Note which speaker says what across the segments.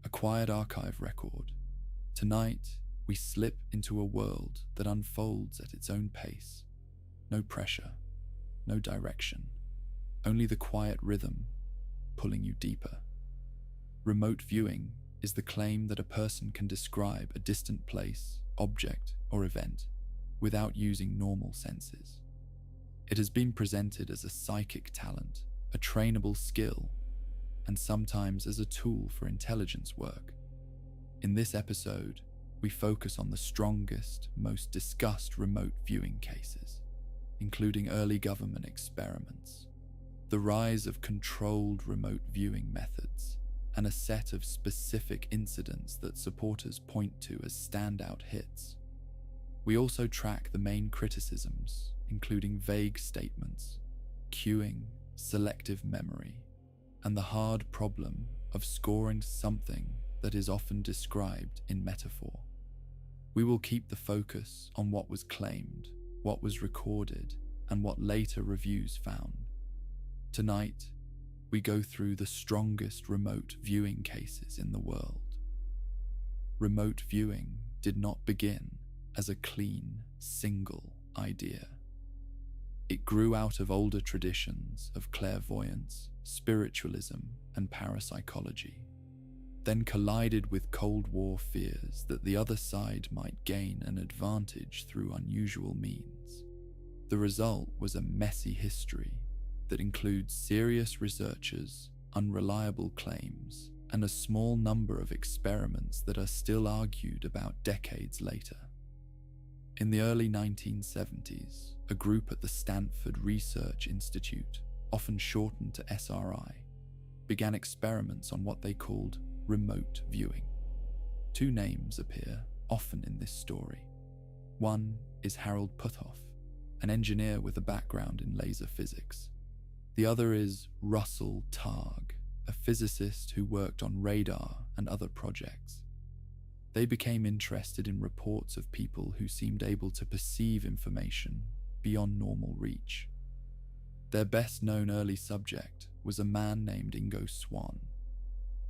Speaker 1: a quiet archive record. Tonight, we slip into a world that unfolds at its own pace. No pressure, no direction, only the quiet rhythm pulling you deeper. Remote viewing is the claim that a person can describe a distant place, object, or event without using normal senses. It has been presented as a psychic talent, a trainable skill, and sometimes as a tool for intelligence work. In this episode, we focus on the strongest, most discussed remote viewing cases, including early government experiments, the rise of controlled remote viewing methods, and a set of specific incidents that supporters point to as standout hits. We also track the main criticisms, including vague statements, cueing, selective memory, and the hard problem of scoring something that is often described in metaphor. We will keep the focus on what was claimed, what was recorded, and what later reviews found. Tonight, we go through the strongest remote viewing cases in the world. Remote viewing did not begin as a clean, single idea. It grew out of older traditions of clairvoyance, spiritualism, and parapsychology, then collided with Cold War fears that the other side might gain an advantage through unusual means. The result was a messy history that includes serious researchers, unreliable claims, and a small number of experiments that are still argued about decades later. In the early 1970s, a group at the Stanford Research Institute, often shortened to SRI, began experiments on what they called remote viewing. Two names appear often in this story. One is Harold Puthoff, an engineer with a background in laser physics. The other is Russell Targ, a physicist who worked on radar and other projects. They became interested in reports of people who seemed able to perceive information beyond normal reach. Their best-known early subject was a man named Ingo Swann.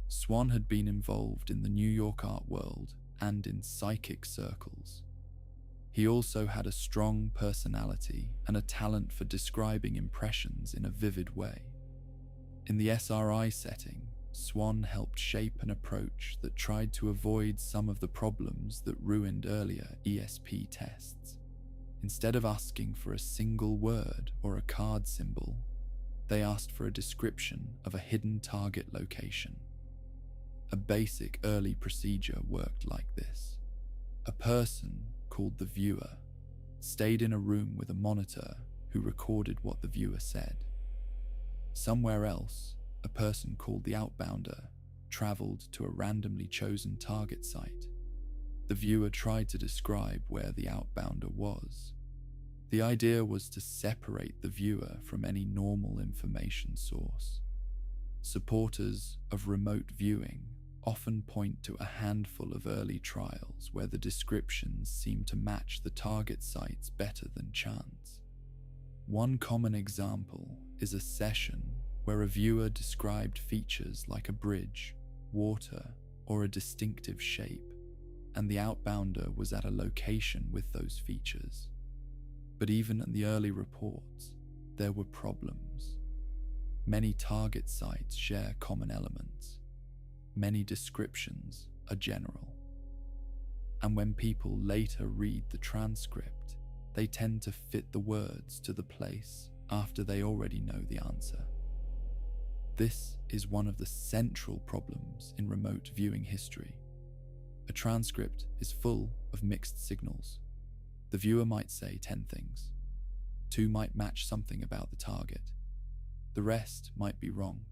Speaker 1: Swann had been involved in the New York art world and in psychic circles. He also had a strong personality and a talent for describing impressions in a vivid way. In the SRI setting, Swann helped shape an approach that tried to avoid some of the problems that ruined earlier ESP tests. Instead of asking for a single word or a card symbol, they asked for a description of a hidden target location. A basic early procedure worked like this. A person, called the viewer, stayed in a room with a monitor who recorded what the viewer said. Somewhere else, a person called the outbounder traveled to a randomly chosen target site. The viewer tried to describe where the outbounder was. The idea was to separate the viewer from any normal information source. Supporters of remote viewing often point to a handful of early trials where the descriptions seem to match the target sites better than chance. One common example is a session where a viewer described features like a bridge, water, or a distinctive shape, and the outbounder was at a location with those features. But even in the early reports, there were problems. Many target sites share common elements. Many descriptions are general. And when people later read the transcript, they tend to fit the words to the place after they already know the answer. This is one of the central problems in remote viewing history. A transcript is full of mixed signals. The viewer might say 10 things. 2 might match something about the target. The rest might be wrong.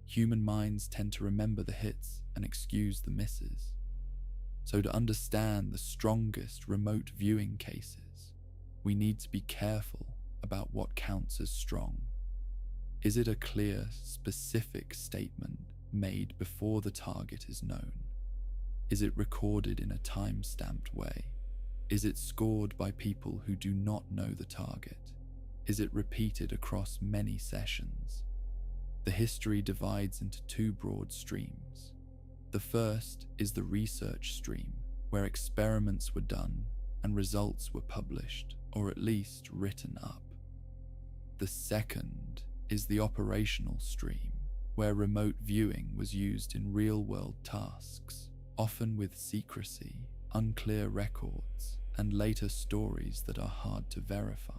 Speaker 1: Human minds tend to remember the hits and excuse the misses. So to understand the strongest remote viewing cases, we need to be careful about what counts as strong. Is it a clear, specific statement made before the target is known? Is it recorded in a time-stamped way? Is it scored by people who do not know the target? Is it repeated across many sessions? The history divides into 2 broad streams. The first is the research stream, where experiments were done and results were published, or at least written up. The second is the operational stream, where remote viewing was used in real-world tasks, often with secrecy, unclear records, and later stories that are hard to verify.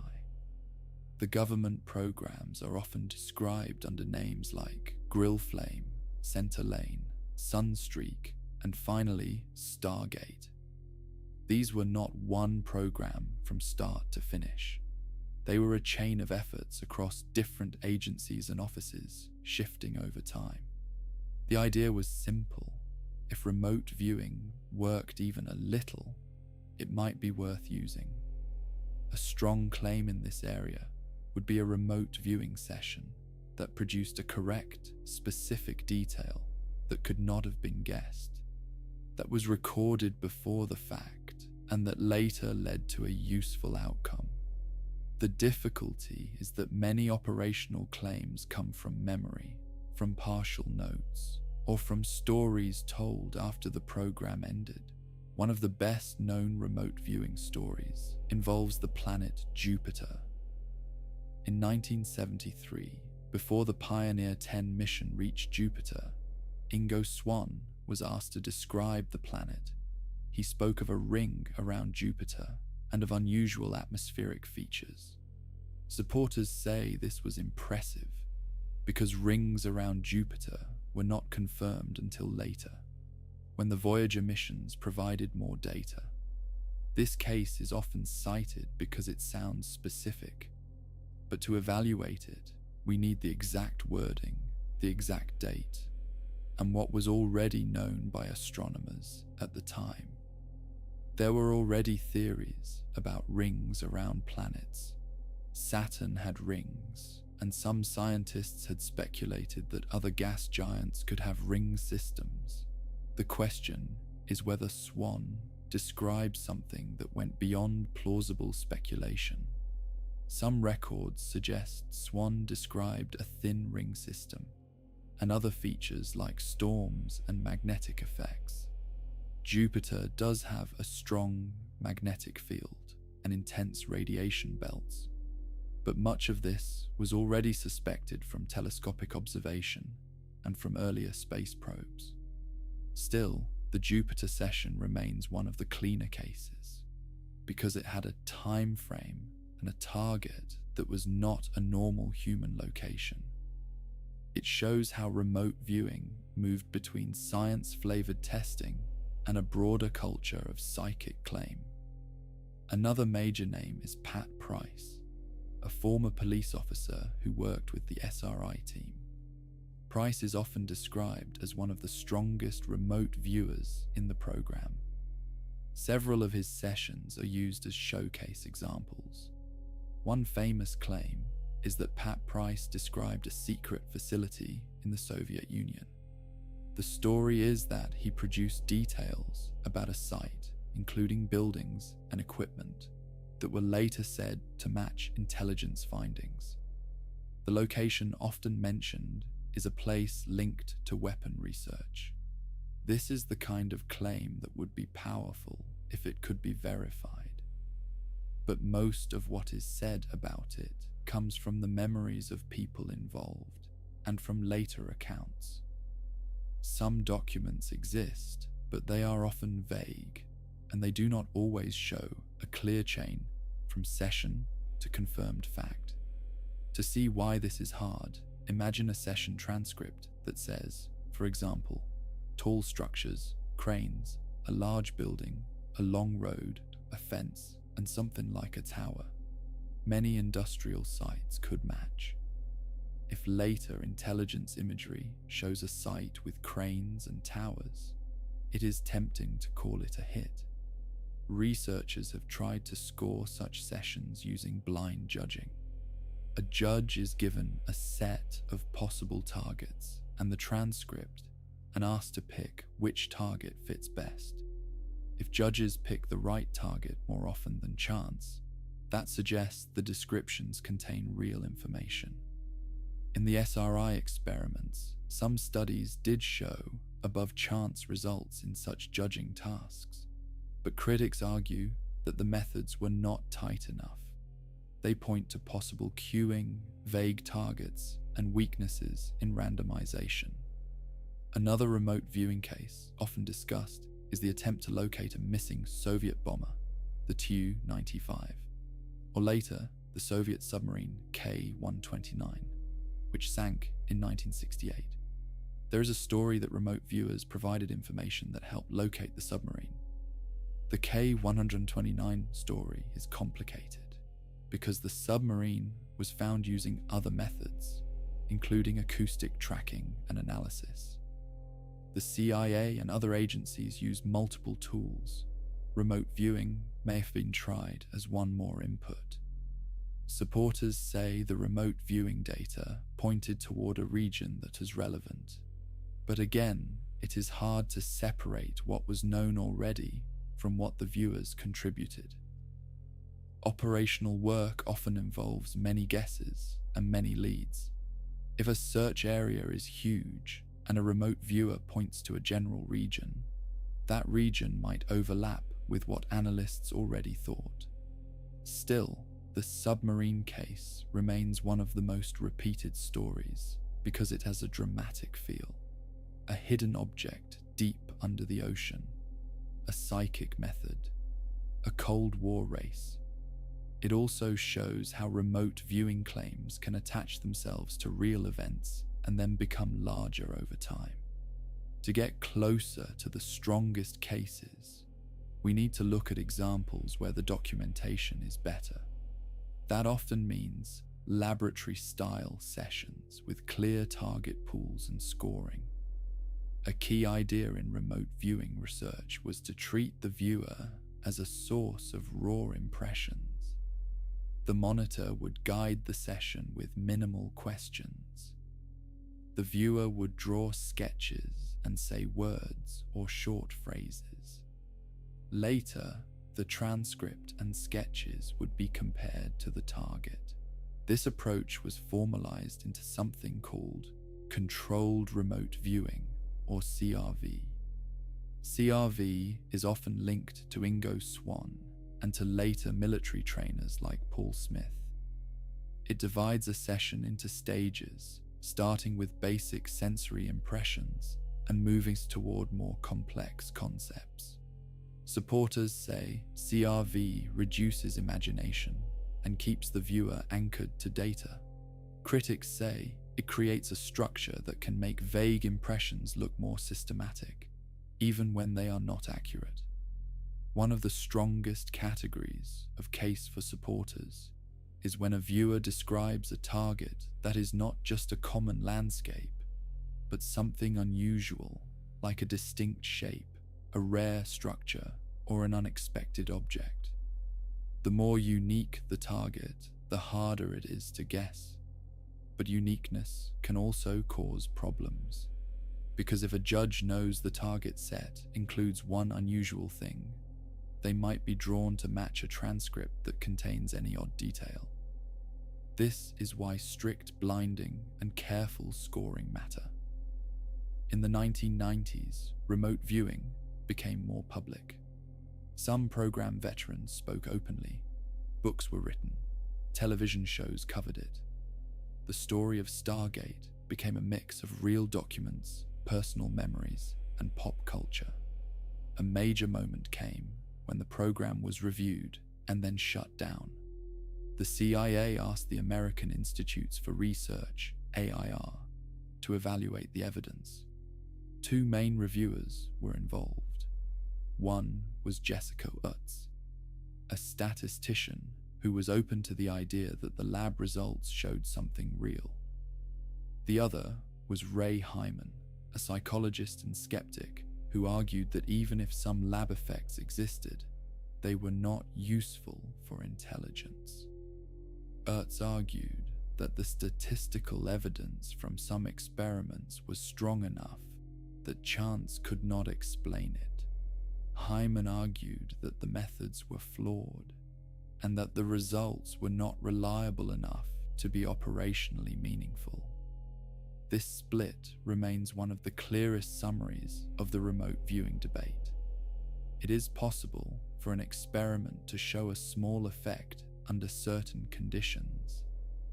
Speaker 1: The government programs are often described under names like Grill Flame, Center Lane, Sunstreak, and finally, Stargate. These were not one program from start to finish. They were a chain of efforts across different agencies and offices, shifting over time. The idea was simple. If remote viewing worked even a little, it might be worth using. A strong claim in this area would be a remote viewing session that produced a correct, specific detail that could not have been guessed, that was recorded before the fact, and that later led to a useful outcome. The difficulty is that many operational claims come from memory, from partial notes, or from stories told after the program ended. One of the best known remote viewing stories involves the planet Jupiter. In 1973, before the Pioneer 10 mission reached Jupiter, Ingo Swann was asked to describe the planet. He spoke of a ring around Jupiter and of unusual atmospheric features. Supporters say this was impressive because rings around Jupiter were not confirmed until later, when the Voyager missions provided more data. This case is often cited because it sounds specific, but to evaluate it, we need the exact wording, the exact date, and what was already known by astronomers at the time. There were already theories about rings around planets. Saturn had rings, and some scientists had speculated that other gas giants could have ring systems. The question is whether Swann described something that went beyond plausible speculation. Some records suggest Swann described a thin ring system, and other features like storms and magnetic effects. Jupiter does have a strong magnetic field and intense radiation belts, but much of this was already suspected from telescopic observation and from earlier space probes. Still, the Jupiter session remains one of the cleaner cases, because it had a time frame and a target that was not a normal human location. It shows how remote viewing moved between science-flavored testing and a broader culture of psychic claim. Another major name is Pat Price, a former police officer who worked with the SRI team. Price is often described as one of the strongest remote viewers in the program. Several of his sessions are used as showcase examples. One famous claim is that Pat Price described a secret facility in the Soviet Union. The story is that he produced details about a site, including buildings and equipment, that were later said to match intelligence findings. The location often mentioned is a place linked to weapon research. This is the kind of claim that would be powerful if it could be verified. But most of what is said about it comes from the memories of people involved and from later accounts. Some documents exist, but they are often vague, and they do not always show a clear chain from session to confirmed fact. To see why this is hard, imagine a session transcript that says, for example, tall structures, cranes, a large building, a long road, a fence, and something like a tower. Many industrial sites could match. If later intelligence imagery shows a site with cranes and towers, it is tempting to call it a hit. Researchers have tried to score such sessions using blind judging. A judge is given a set of possible targets and the transcript and asked to pick which target fits best. If judges pick the right target more often than chance, that suggests the descriptions contain real information. In the SRI experiments, some studies did show above chance results in such judging tasks. But critics argue that the methods were not tight enough. They point to possible cueing, vague targets, and weaknesses in randomization. Another remote viewing case, often discussed, is the attempt to locate a missing Soviet bomber, the Tu-95, or later, the Soviet submarine K-129, which sank in 1968. There is a story that remote viewers provided information that helped locate the submarine. The K-129 story is complicated because the submarine was found using other methods, including acoustic tracking and analysis. The CIA and other agencies used multiple tools. Remote viewing may have been tried as one more input. Supporters say the remote viewing data pointed toward a region that is relevant. But again, it is hard to separate what was known already from what the viewers contributed. Operational work often involves many guesses and many leads. If a search area is huge and a remote viewer points to a general region, that region might overlap with what analysts already thought. Still, the submarine case remains one of the most repeated stories because it has a dramatic feel. A hidden object deep under the ocean, a psychic method, a Cold War race. It also shows how remote viewing claims can attach themselves to real events and then become larger over time. To get closer to the strongest cases, we need to look at examples where the documentation is better. That often means laboratory-style sessions with clear target pools and scoring. A key idea in remote viewing research was to treat the viewer as a source of raw impressions. The monitor would guide the session with minimal questions. The viewer would draw sketches and say words or short phrases. Later, the transcript and sketches would be compared to the target. This approach was formalized into something called controlled remote viewing, or CRV. CRV is often linked to Ingo Swann and to later military trainers like Paul Smith. It divides a session into stages, starting with basic sensory impressions and moving toward more complex concepts. Supporters say CRV reduces imagination and keeps the viewer anchored to data. Critics say it creates a structure that can make vague impressions look more systematic, even when they are not accurate. One of the strongest categories of case for supporters is when a viewer describes a target that is not just a common landscape, but something unusual, like a distinct shape, a rare structure, or an unexpected object. The more unique the target, the harder it is to guess. But uniqueness can also cause problems, because if a judge knows the target set includes one unusual thing, they might be drawn to match a transcript that contains any odd detail. This is why strict blinding and careful scoring matter. In the 1990s, remote viewing became more public. Some program veterans spoke openly, books were written, television shows covered it. The story of Stargate became a mix of real documents, personal memories, and pop culture. A major moment came when the program was reviewed and then shut down. The CIA asked the American Institutes for Research, AIR, to evaluate the evidence. Two main reviewers were involved. One was Jessica Utz, a statistician who was open to the idea that the lab results showed something real. The other was Ray Hyman, a psychologist and skeptic who argued that even if some lab effects existed, they were not useful for intelligence. Utz argued that the statistical evidence from some experiments was strong enough that chance could not explain it. Hyman argued that the methods were flawed and that the results were not reliable enough to be operationally meaningful. This split remains one of the clearest summaries of the remote viewing debate. It is possible for an experiment to show a small effect under certain conditions,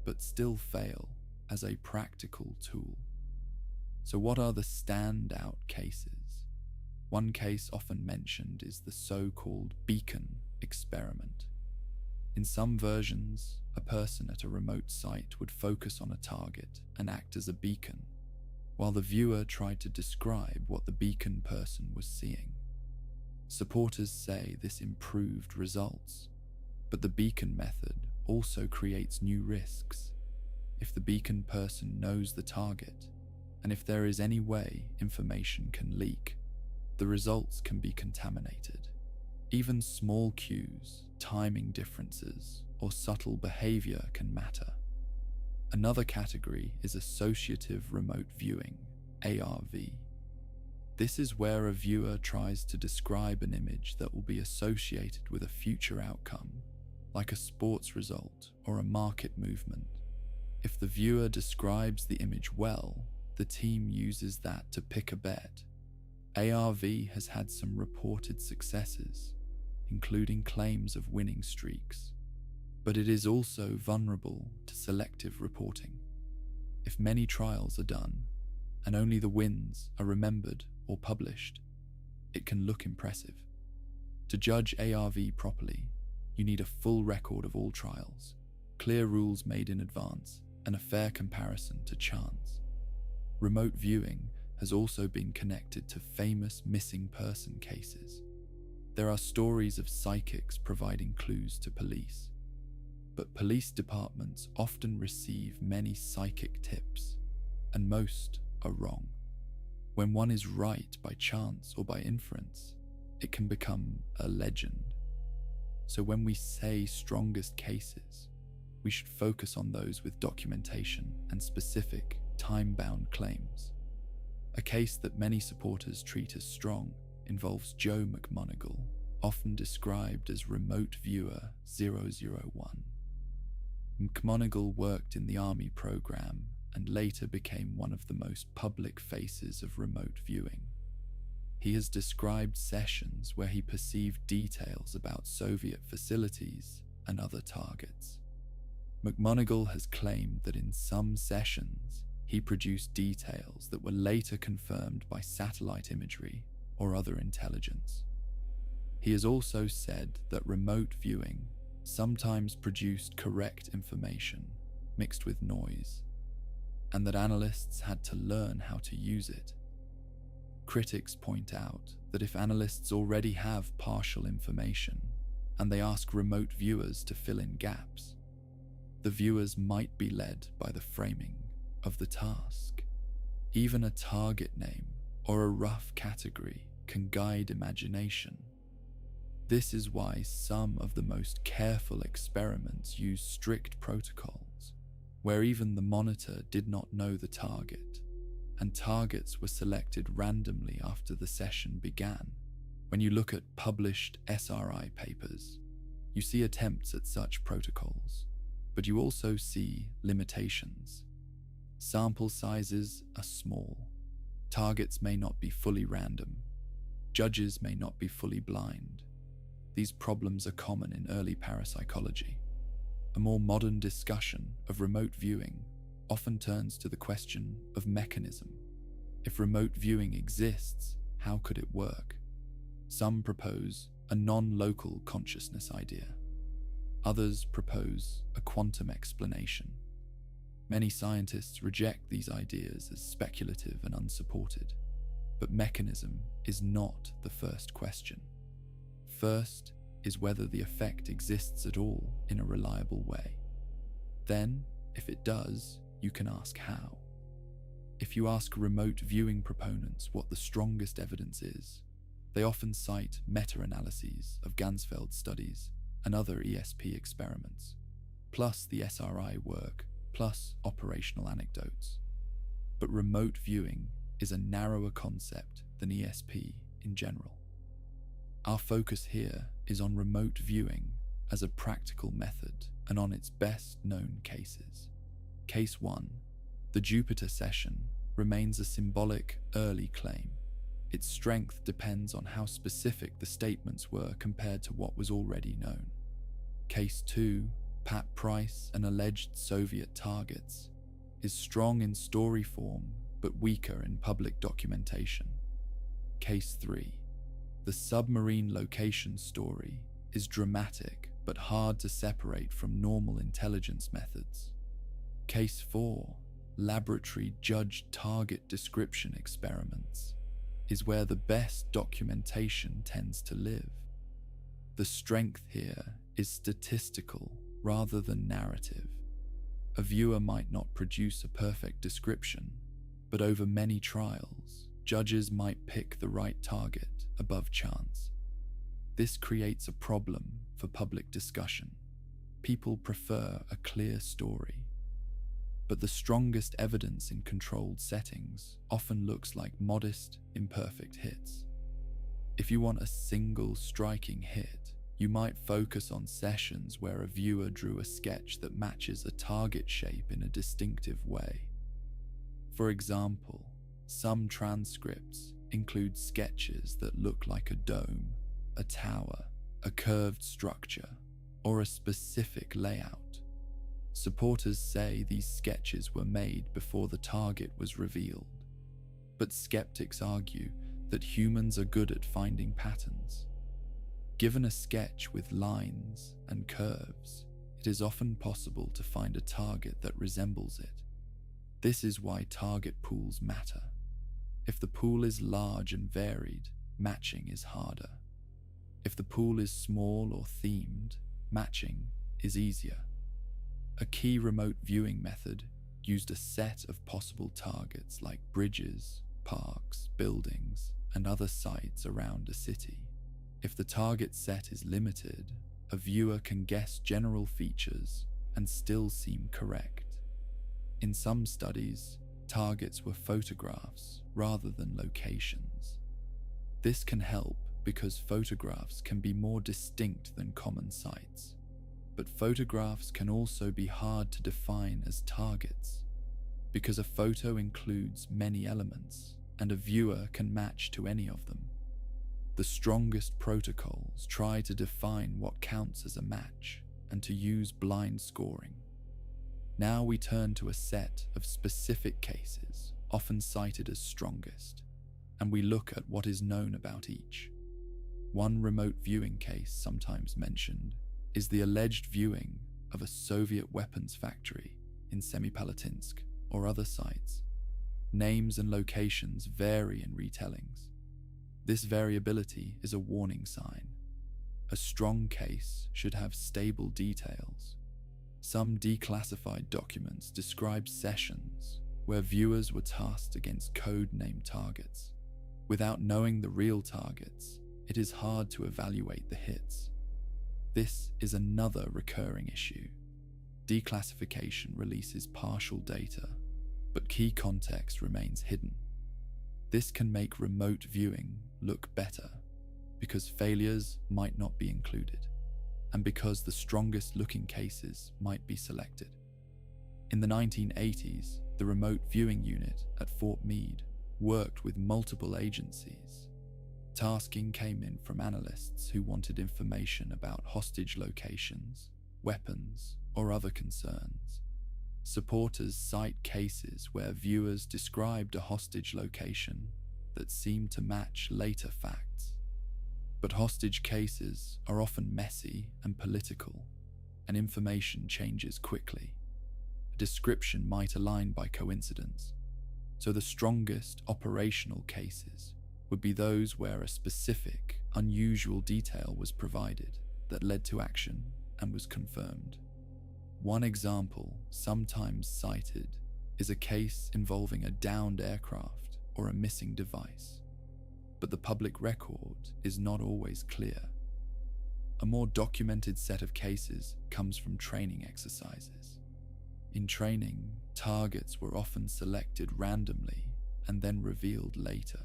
Speaker 1: but still fail as a practical tool. So what are the standout cases? One case often mentioned is the so-called beacon experiment. In some versions, a person at a remote site would focus on a target and act as a beacon, while the viewer tried to describe what the beacon person was seeing. Supporters say this improved results, but the beacon method also creates new risks. If the beacon person knows the target, and if there is any way information can leak, the results can be contaminated. Even small cues, timing differences, or subtle behavior can matter. Another category is associative remote viewing, ARV. This is where a viewer tries to describe an image that will be associated with a future outcome, like a sports result or a market movement. If the viewer describes the image well, the team uses that to pick a bet. ARV has had some reported successes, including claims of winning streaks, but it is also vulnerable to selective reporting. If many trials are done, and only the wins are remembered or published, it can look impressive. To judge ARV properly, you need a full record of all trials, clear rules made in advance, and a fair comparison to chance. Remote viewing has also been connected to famous missing person cases. There are stories of psychics providing clues to police, but police departments often receive many psychic tips, and most are wrong. When one is right by chance or by inference, it can become a legend. So when we say strongest cases, we should focus on those with documentation and specific, time-bound claims. A case that many supporters treat as strong involves Joe McMoneagle, often described as Remote Viewer 001. McMoneagle worked in the Army program and later became one of the most public faces of remote viewing. He has described sessions where he perceived details about Soviet facilities and other targets. McMoneagle has claimed that in some sessions, he produced details that were later confirmed by satellite imagery or other intelligence. He has also said that remote viewing sometimes produced correct information mixed with noise, and that analysts had to learn how to use it. Critics point out that if analysts already have partial information and they ask remote viewers to fill in gaps, the viewers might be led by the framing of the task. Even a target name or a rough category can guide imagination. This is why some of the most careful experiments use strict protocols, where even the monitor did not know the target, and targets were selected randomly after the session began. When you look at published SRI papers, you see attempts at such protocols, but you also see limitations. Sample sizes are small. Targets may not be fully random. Judges may not be fully blind. These problems are common in early parapsychology. A more modern discussion of remote viewing often turns to the question of mechanism. If remote viewing exists, how could it work? Some propose a non-local consciousness idea. Others propose a quantum explanation. Many scientists reject these ideas as speculative and unsupported, but mechanism is not the first question. First is whether the effect exists at all in a reliable way. Then, if it does, you can ask how. If you ask remote viewing proponents what the strongest evidence is, they often cite meta-analyses of Ganzfeld studies and other ESP experiments, plus the SRI work, plus operational anecdotes. But remote viewing is a narrower concept than ESP in general. Our focus here is on remote viewing as a practical method and on its best known cases. Case 1, The Jupiter session remains a symbolic early claim. Its strength depends on how specific the statements were compared to what was already known. Case 2, Pat Price and alleged Soviet targets, is strong in story form but weaker in public documentation. Case 3, the submarine location story, is dramatic but hard to separate from normal intelligence methods. Case 4, laboratory judged target description experiments, is where the best documentation tends to live. The strength here is statistical rather than narrative. A viewer might not produce a perfect description, but over many trials, judges might pick the right target above chance. This creates a problem for public discussion. People prefer a clear story. But the strongest evidence in controlled settings often looks like modest, imperfect hits. If you want a single striking hit, you might focus on sessions where a viewer drew a sketch that matches a target shape in a distinctive way. For example, some transcripts include sketches that look like a dome, a tower, a curved structure, or a specific layout. Supporters say these sketches were made before the target was revealed, but skeptics argue that humans are good at finding patterns. Given a sketch with lines and curves, it is often possible to find a target that resembles it. This is why target pools matter. If the pool is large and varied, matching is harder. If the pool is small or themed, matching is easier. A key remote viewing method used a set of possible targets like bridges, parks, buildings, and other sites around a city. If the target set is limited, a viewer can guess general features and still seem correct. In some studies, targets were photographs rather than locations. This can help because photographs can be more distinct than common sites. But photographs can also be hard to define as targets, because a photo includes many elements, and a viewer can match to any of them. The strongest protocols try to define what counts as a match, and to use blind scoring. Now we turn to a set of specific cases, often cited as strongest, and we look at what is known about each. One remote viewing case sometimes mentioned is the alleged viewing of a Soviet weapons factory in Semipalatinsk or other sites. Names and locations vary in retellings. This variability is a warning sign. A strong case should have stable details. Some declassified documents describe sessions where viewers were tasked against code-named targets. Without knowing the real targets, it is hard to evaluate the hits. This is another recurring issue. Declassification releases partial data, but key context remains hidden. This can make remote viewing look better because failures might not be included, and because the strongest looking cases might be selected. In the 1980s, the remote viewing unit at Fort Meade worked with multiple agencies. Tasking came in from analysts who wanted information about hostage locations, weapons, or other concerns. Supporters cite cases where viewers described a hostage location that seemed to match later facts. But hostage cases are often messy and political, and information changes quickly. A description might align by coincidence, so the strongest operational cases would be those where a specific, unusual detail was provided that led to action and was confirmed. One example, sometimes cited, is a case involving a downed aircraft or a missing device, but the public record is not always clear. A more documented set of cases comes from training exercises. In training, targets were often selected randomly and then revealed later.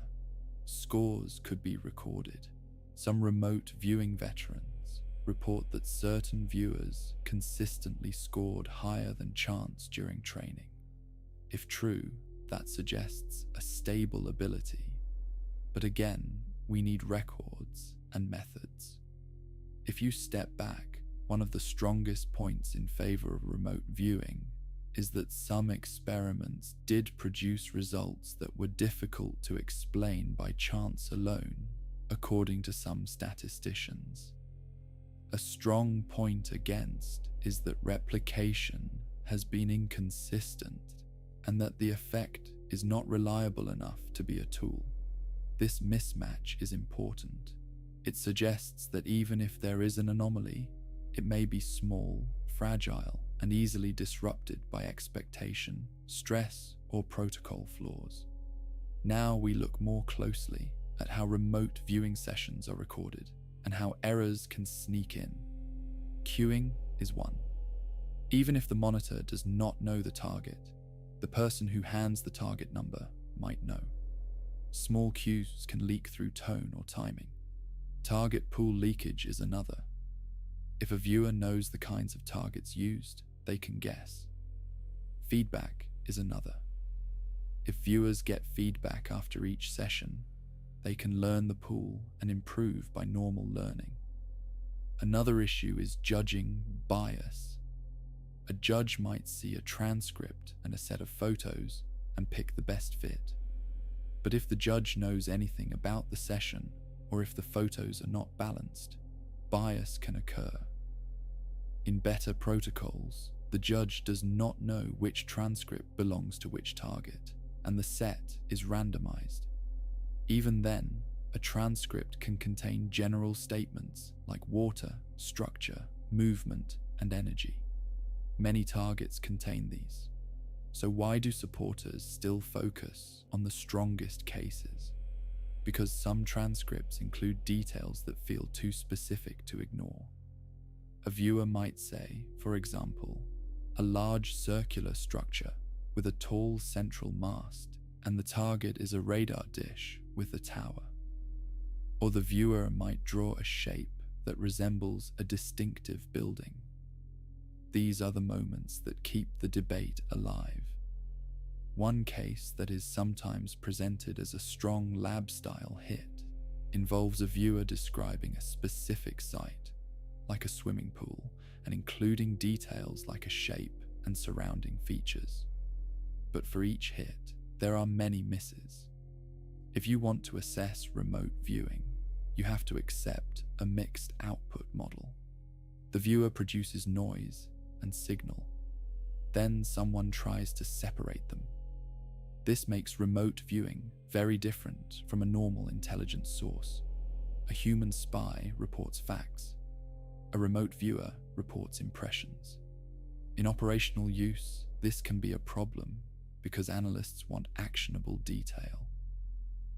Speaker 1: Scores could be recorded. Some remote viewing veterans report that certain viewers consistently scored higher than chance during training. If true, that suggests a stable ability. But again, we need records and methods. If you step back, one of the strongest points in favor of remote viewing is that some experiments did produce results that were difficult to explain by chance alone, according to some statisticians. A strong point against is that replication has been inconsistent and that the effect is not reliable enough to be a tool. This mismatch is important. It suggests that even if there is an anomaly, it may be small, fragile, and easily disrupted by expectation, stress, or protocol flaws. Now we look more closely at how remote viewing sessions are recorded and how errors can sneak in. Queuing is one. Even if the monitor does not know the target, the person who hands the target number might know. Small cues can leak through tone or timing. Target pool leakage is another. If a viewer knows the kinds of targets used, they can guess. Feedback is another. If viewers get feedback after each session, they can learn the pool and improve by normal learning. Another issue is judging bias. A judge might see a transcript and a set of photos and pick the best fit. But if the judge knows anything about the session, or if the photos are not balanced, bias can occur. In better protocols, the judge does not know which transcript belongs to which target, and the set is randomized. Even then, a transcript can contain general statements like water, structure, movement, and energy. Many targets contain these. So why do supporters still focus on the strongest cases? Because some transcripts include details that feel too specific to ignore. A viewer might say, for example, a large circular structure with a tall central mast, and the target is a radar dish with a tower. Or the viewer might draw a shape that resembles a distinctive building. These are the moments that keep the debate alive. One case that is sometimes presented as a strong lab-style hit involves a viewer describing a specific site, like a swimming pool, and including details like a shape and surrounding features. But for each hit, there are many misses. If you want to assess remote viewing, you have to accept a mixed output model. The viewer produces noise and signal. Then someone tries to separate them. This makes remote viewing very different from a normal intelligence source. A human spy reports facts. A remote viewer reports impressions. In operational use, this can be a problem because analysts want actionable detail.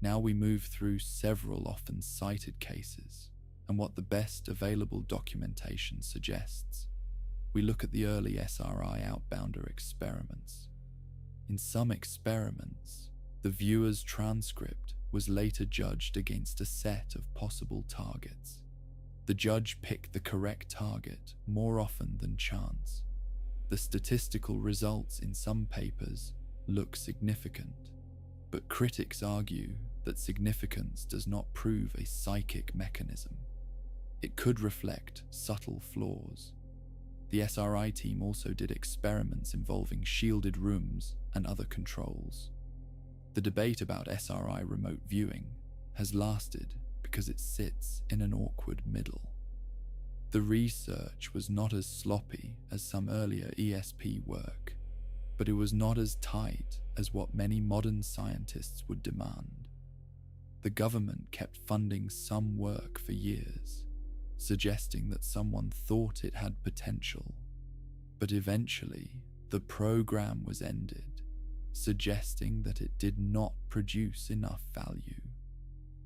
Speaker 1: Now we move through several often cited cases and what the best available documentation suggests. We look at the early SRI outbounder experiments. In some experiments, the viewer's transcript was later judged against a set of possible targets. The judge picked the correct target more often than chance. The statistical results in some papers look significant, but critics argue that significance does not prove a psychic mechanism. It could reflect subtle flaws. The SRI team also did experiments involving shielded rooms and other controls. The debate about SRI remote viewing has lasted because it sits in an awkward middle. The research was not as sloppy as some earlier ESP work, but it was not as tight as what many modern scientists would demand. The government kept funding some work for years, suggesting that someone thought it had potential, but eventually the program was ended, suggesting that it did not produce enough value.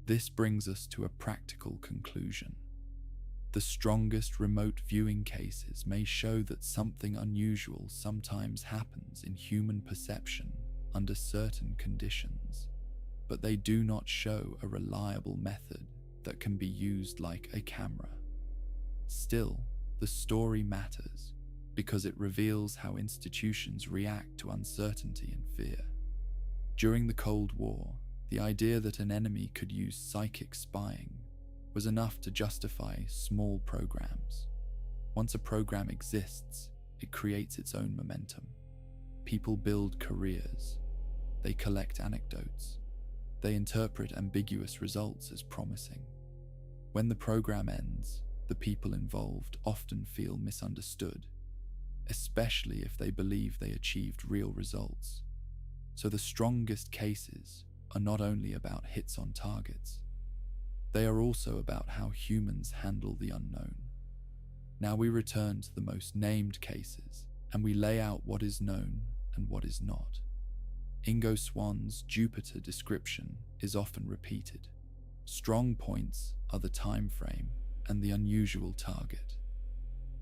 Speaker 1: This brings us to a practical conclusion. The strongest remote viewing cases may show that something unusual sometimes happens in human perception under certain conditions, but they do not show a reliable method that can be used like a camera. Still, the story matters because it reveals how institutions react to uncertainty and fear. During the Cold War, the idea that an enemy could use psychic spying was enough to justify small programs. Once a program exists, it creates its own momentum. People build careers. They collect anecdotes. They interpret ambiguous results as promising. When the program ends, the people involved often feel misunderstood, especially if they believe they achieved real results. So the strongest cases are not only about hits on targets, they are also about how humans handle the unknown. Now we return to the most named cases, and we lay out what is known and what is not. Ingo Swann's Jupiter description is often repeated. Strong points are the time frame and the unusual target.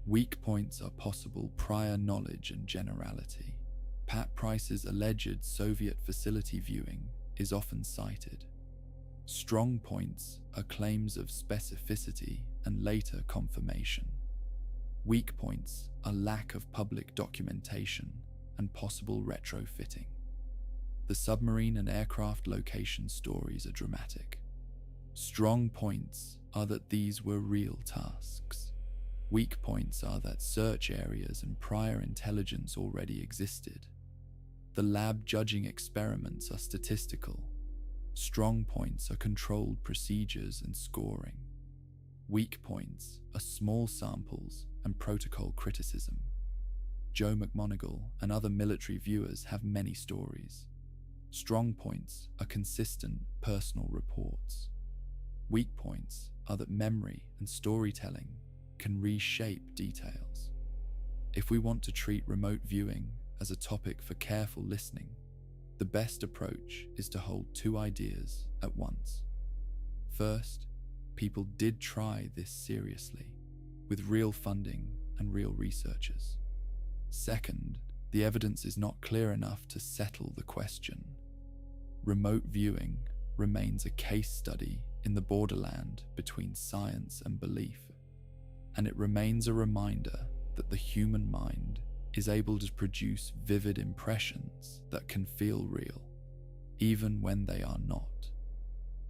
Speaker 1: Weak points are possible prior knowledge and generality. Pat Price's alleged Soviet facility viewing is often cited. Strong points are claims of specificity and later confirmation. Weak points are lack of public documentation and possible retrofitting. The submarine and aircraft location stories are dramatic. Strong points are that these were real tasks. Weak points are that search areas and prior intelligence already existed. The lab judging experiments are statistical. Strong points are controlled procedures and scoring. Weak points are small samples and protocol criticism. Joe McMonigal and other military viewers have many stories. Strong points are consistent personal reports. Weak points are that memory and storytelling can reshape details. If we want to treat remote viewing as a topic for careful listening, the best approach is to hold two ideas at once. First, people did try this seriously, with real funding and real researchers. Second, the evidence is not clear enough to settle the question. Remote viewing remains a case study in the borderland between science and belief, and it remains a reminder that the human mind is able to produce vivid impressions that can feel real, even when they are not.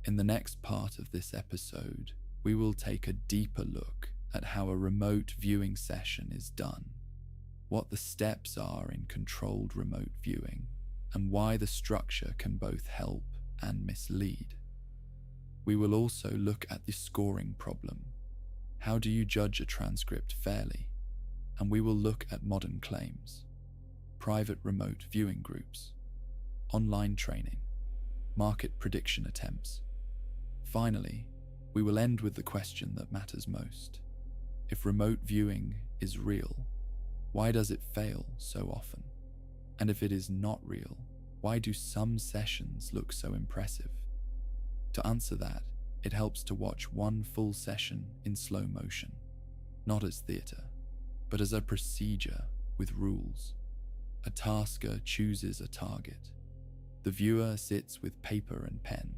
Speaker 1: In the next part of this episode, we will take a deeper look at how a remote viewing session is done, what the steps are in controlled remote viewing, and why the structure can both help and mislead. We will also look at the scoring problem. How do you judge a transcript fairly? And we will look at modern claims, private remote viewing groups, online training, market prediction attempts. Finally, we will end with the question that matters most. If remote viewing is real, why does it fail so often? And if it is not real, why do some sessions look so impressive? To answer that, it helps to watch one full session in slow motion, not as theatre, but as a procedure with rules. A tasker chooses a target. The viewer sits with paper and pen.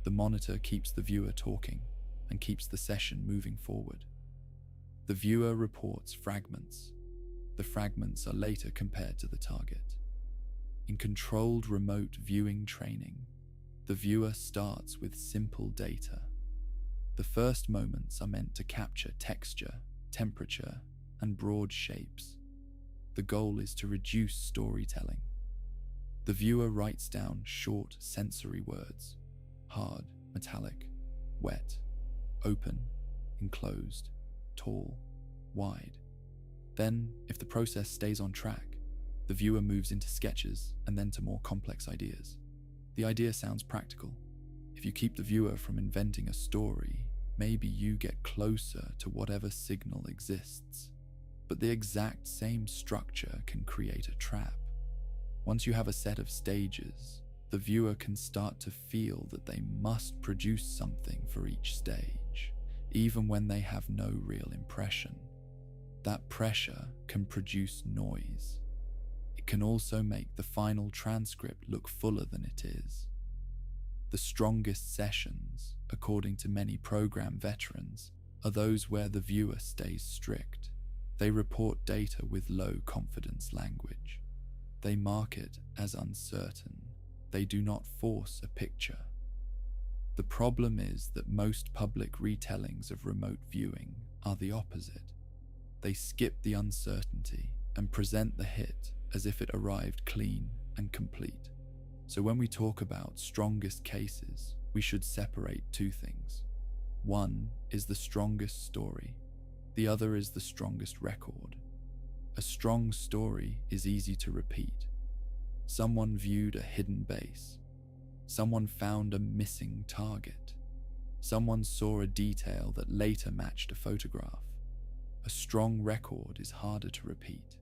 Speaker 1: The monitor keeps the viewer talking and keeps the session moving forward. The viewer reports fragments. The fragments are later compared to the target. In controlled remote viewing training, the viewer starts with simple data. The first moments are meant to capture texture, temperature, and broad shapes. The goal is to reduce storytelling. The viewer writes down short sensory words: hard, metallic, wet, open, enclosed, tall, wide. Then, if the process stays on track, the viewer moves into sketches and then to more complex ideas. The idea sounds practical. If you keep the viewer from inventing a story, maybe you get closer to whatever signal exists. But the exact same structure can create a trap. Once you have a set of stages, the viewer can start to feel that they must produce something for each stage, even when they have no real impression. That pressure can produce noise. It can also make the final transcript look fuller than it is. The strongest sessions, according to many program veterans, are those where the viewer stays strict. They report data with low confidence language. They mark it as uncertain. They do not force a picture. The problem is that most public retellings of remote viewing are the opposite. They skip the uncertainty and present the hit as if it arrived clean and complete. So when we talk about strongest cases, we should separate two things. One is the strongest story. The other is the strongest record. A strong story is easy to repeat. Someone viewed a hidden base. Someone found a missing target. Someone saw a detail that later matched a photograph. A strong record is harder to repeat.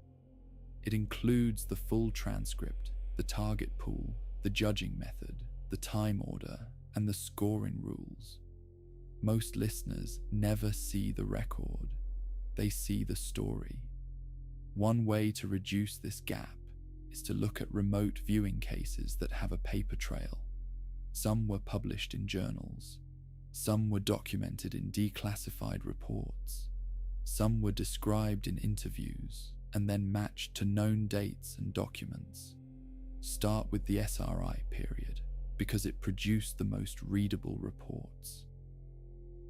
Speaker 1: It includes the full transcript, the target pool, the judging method, the time order, and the scoring rules. Most listeners never see the record. They see the story. One way to reduce this gap is to look at remote viewing cases that have a paper trail. Some were published in journals. Some were documented in declassified reports. Some were described in interviews and then matched to known dates and documents. Start with the SRI period because it produced the most readable reports.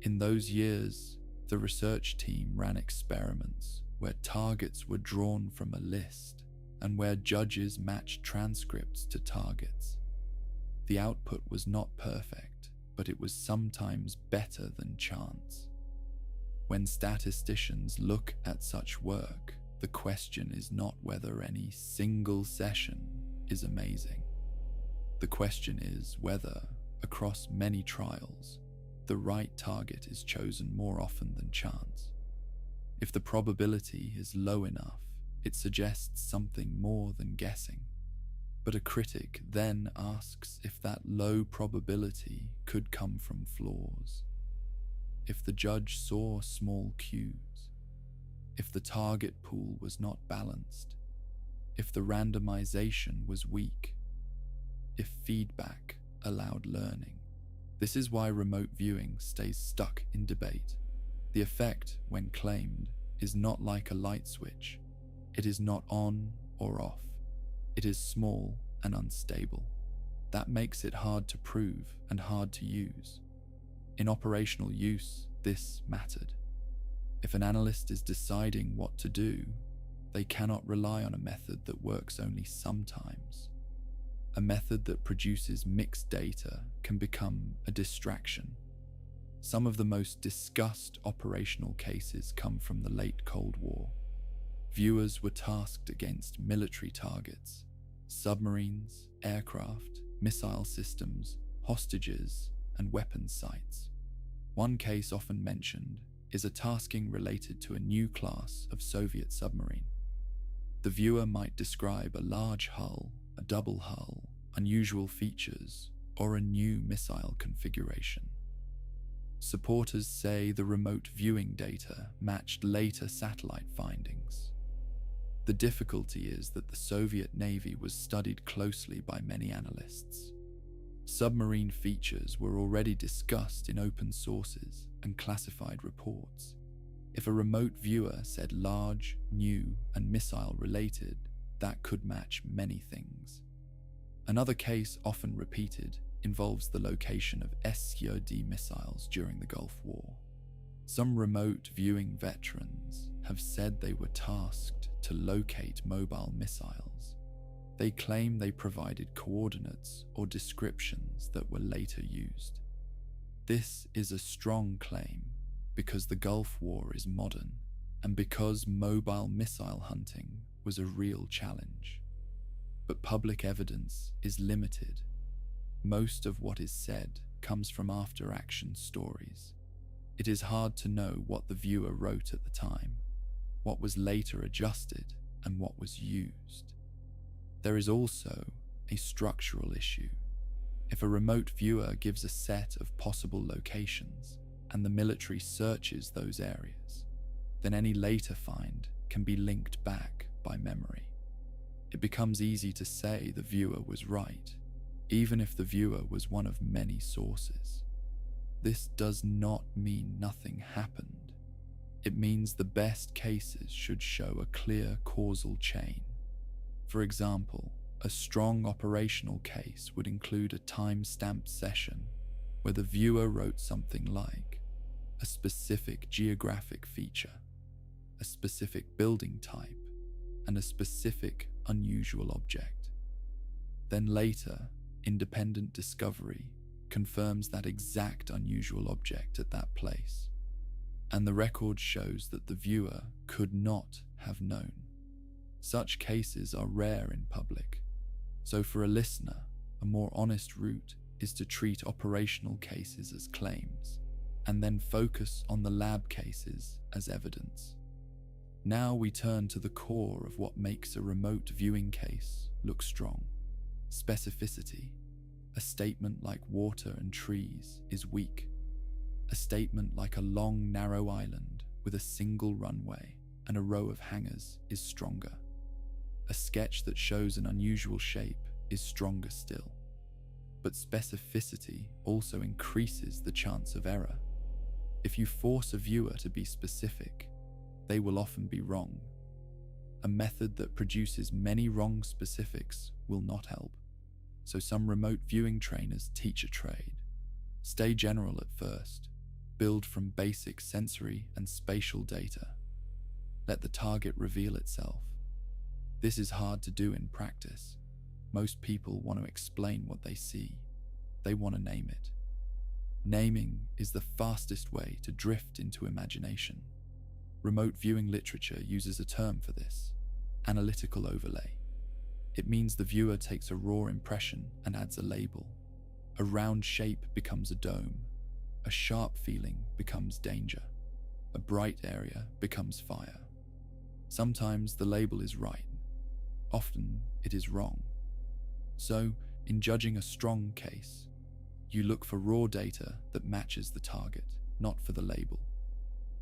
Speaker 1: In those years, the research team ran experiments where targets were drawn from a list and where judges matched transcripts to targets. The output was not perfect, but it was sometimes better than chance. When statisticians look at such work, the question is not whether any single session is amazing. The question is whether, across many trials, the right target is chosen more often than chance. If the probability is low enough, it suggests something more than guessing. But a critic then asks if that low probability could come from flaws. If the judge saw small cues, if the target pool was not balanced, if the randomization was weak, if feedback allowed learning. This is why remote viewing stays stuck in debate. The effect, when claimed, is not like a light switch. It is not on or off. It is small and unstable. That makes it hard to prove and hard to use. In operational use, this mattered. If an analyst is deciding what to do, they cannot rely on a method that works only sometimes. A method that produces mixed data can become a distraction. Some of the most discussed operational cases come from the late Cold War. Viewers were tasked against military targets, submarines, aircraft, missile systems, hostages, and weapons sites. One case often mentioned is a tasking related to a new class of Soviet submarine. The viewer might describe a large hull, a double hull, unusual features, or a new missile configuration. Supporters say the remote viewing data matched later satellite findings. The difficulty is that the Soviet Navy was studied closely by many analysts. Submarine features were already discussed in open sources and classified reports. If a remote viewer said large, new, and missile-related, that could match many things. Another case often repeated involves the location of S-30 missiles during the Gulf War. Some remote viewing veterans have said they were tasked to locate mobile missiles. They claim they provided coordinates or descriptions that were later used. This is a strong claim because the Gulf War is modern and because mobile missile hunting was a real challenge. But public evidence is limited. Most of what is said comes from after-action stories. It is hard to know what the viewer wrote at the time, what was later adjusted, and what was used. There is also a structural issue. If a remote viewer gives a set of possible locations and the military searches those areas, then any later find can be linked back by memory. It becomes easy to say the viewer was right, even if the viewer was one of many sources. This does not mean nothing happened. It means the best cases should show a clear causal chain. For example, a strong operational case would include a time-stamped session where the viewer wrote something like a specific geographic feature, a specific building type, and a specific unusual object. Then later, independent discovery confirms that exact unusual object at that place, and the record shows that the viewer could not have known. Such cases are rare in public, so for a listener, a more honest route is to treat operational cases as claims, and then focus on the lab cases as evidence. Now we turn to the core of what makes a remote viewing case look strong. Specificity. A statement like water and trees is weak. A statement like a long, narrow island with a single runway and a row of hangars is stronger. A sketch that shows an unusual shape is stronger still. But specificity also increases the chance of error. If you force a viewer to be specific, they will often be wrong. A method that produces many wrong specifics will not help. So some remote viewing trainers teach a trade. Stay general at first. Build from basic sensory and spatial data. Let the target reveal itself. This is hard to do in practice. Most people want to explain what they see. They want to name it. Naming is the fastest way to drift into imagination. Remote viewing literature uses a term for this: analytical overlay. It means the viewer takes a raw impression and adds a label. A round shape becomes a dome. A sharp feeling becomes danger. A bright area becomes fire. Sometimes the label is right. Often it is wrong. So, in judging a strong case, you look for raw data that matches the target, not for the label.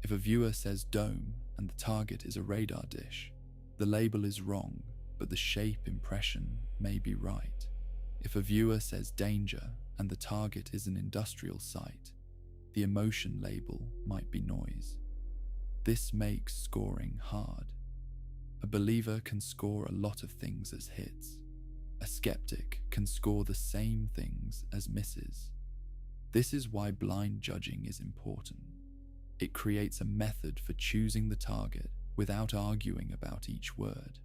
Speaker 1: If a viewer says dome and the target is a radar dish, the label is wrong, but the shape impression may be right. If a viewer says danger and the target is an industrial site, the emotion label might be noise. This makes scoring hard. A believer can score a lot of things as hits. A skeptic can score the same things as misses. This is why blind judging is important. It creates a method for choosing the target without arguing about each word.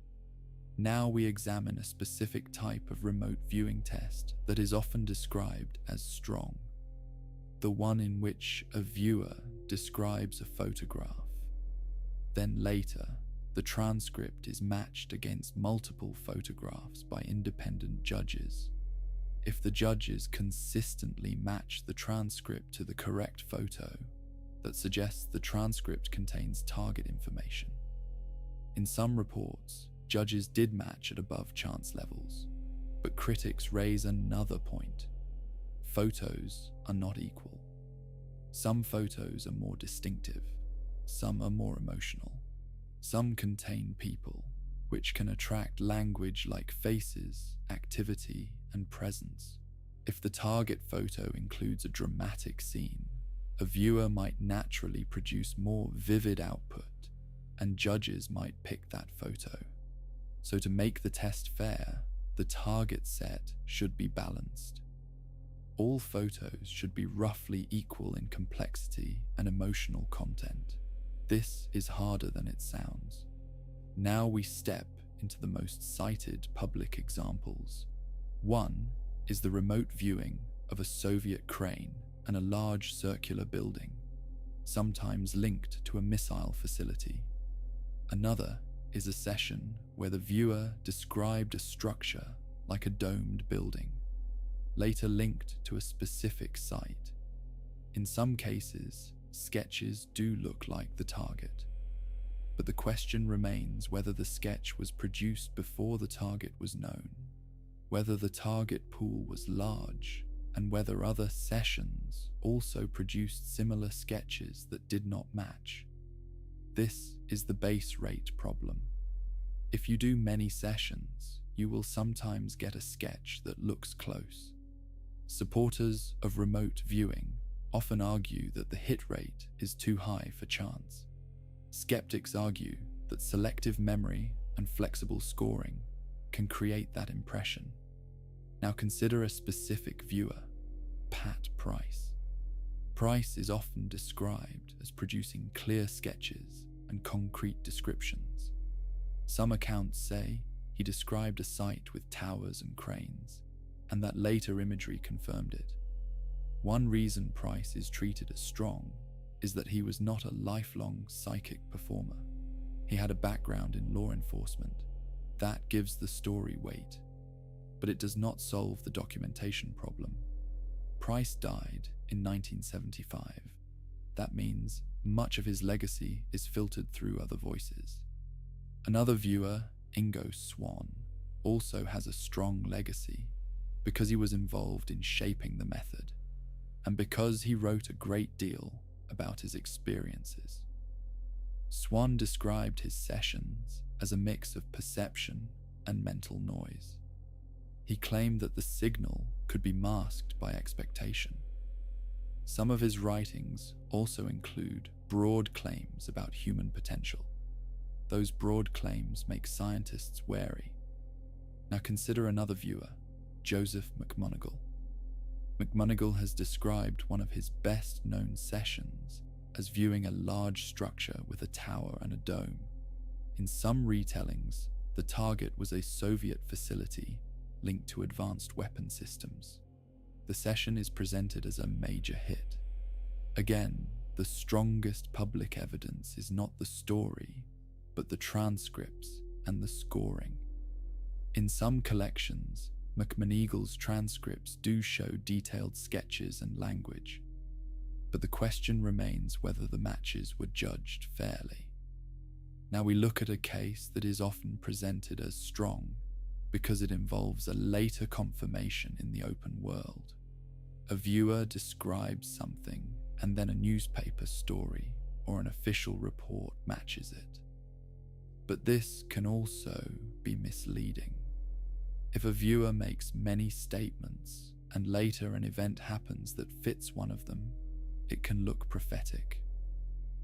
Speaker 1: Now we examine a specific type of remote viewing test that is often described as strong. The one in which a viewer describes a photograph. Then later, the transcript is matched against multiple photographs by independent judges. If the judges consistently match the transcript to the correct photo, that suggests the transcript contains target information. In some reports, judges did match at above chance levels, but critics raise another point. Photos are not equal. Some photos are more distinctive, some are more emotional. Some contain people, which can attract language like faces, activity, and presence. If the target photo includes a dramatic scene, a viewer might naturally produce more vivid output, and judges might pick that photo. So to make the test fair, the target set should be balanced. All photos should be roughly equal in complexity and emotional content. This is harder than it sounds. Now we step into the most cited public examples. One is the remote viewing of a Soviet crane and a large circular building, sometimes linked to a missile facility. Another is a session where the viewer described a structure like a domed building, later linked to a specific site. In some cases, sketches do look like the target, but the question remains whether the sketch was produced before the target was known, whether the target pool was large, and whether other sessions also produced similar sketches that did not match. This is the base rate problem. If you do many sessions, you will sometimes get a sketch that looks close. Supporters of remote viewing often argue that the hit rate is too high for chance. Skeptics argue that selective memory and flexible scoring can create that impression. Now consider a specific viewer, Pat Price. Price is often described as producing clear sketches and concrete descriptions. Some accounts say he described a site with towers and cranes, and that later imagery confirmed it. One reason Price is treated as strong is that he was not a lifelong psychic performer. He had a background in law enforcement. That gives the story weight, but it does not solve the documentation problem. Price died in 1975. That means much of his legacy is filtered through other voices. Another viewer, Ingo Swann, also has a strong legacy because he was involved in shaping the method and because he wrote a great deal about his experiences. Swann described his sessions as a mix of perception and mental noise. He claimed that the signal could be masked by expectation. Some of his writings also include broad claims about human potential. Those broad claims make scientists wary. Now consider another viewer, Joseph McMonigal. McMonigal has described one of his best-known sessions as viewing a large structure with a tower and a dome. In some retellings, the target was a Soviet facility linked to advanced weapon systems. The session is presented as a major hit. Again, the strongest public evidence is not the story, but the transcripts and the scoring. In some collections, McMonigal's transcripts do show detailed sketches and language, but the question remains whether the matches were judged fairly. Now we look at a case that is often presented as strong because it involves a later confirmation in the open world. A viewer describes something and then a newspaper story or an official report matches it. But this can also be misleading. If a viewer makes many statements and later an event happens that fits one of them, it can look prophetic.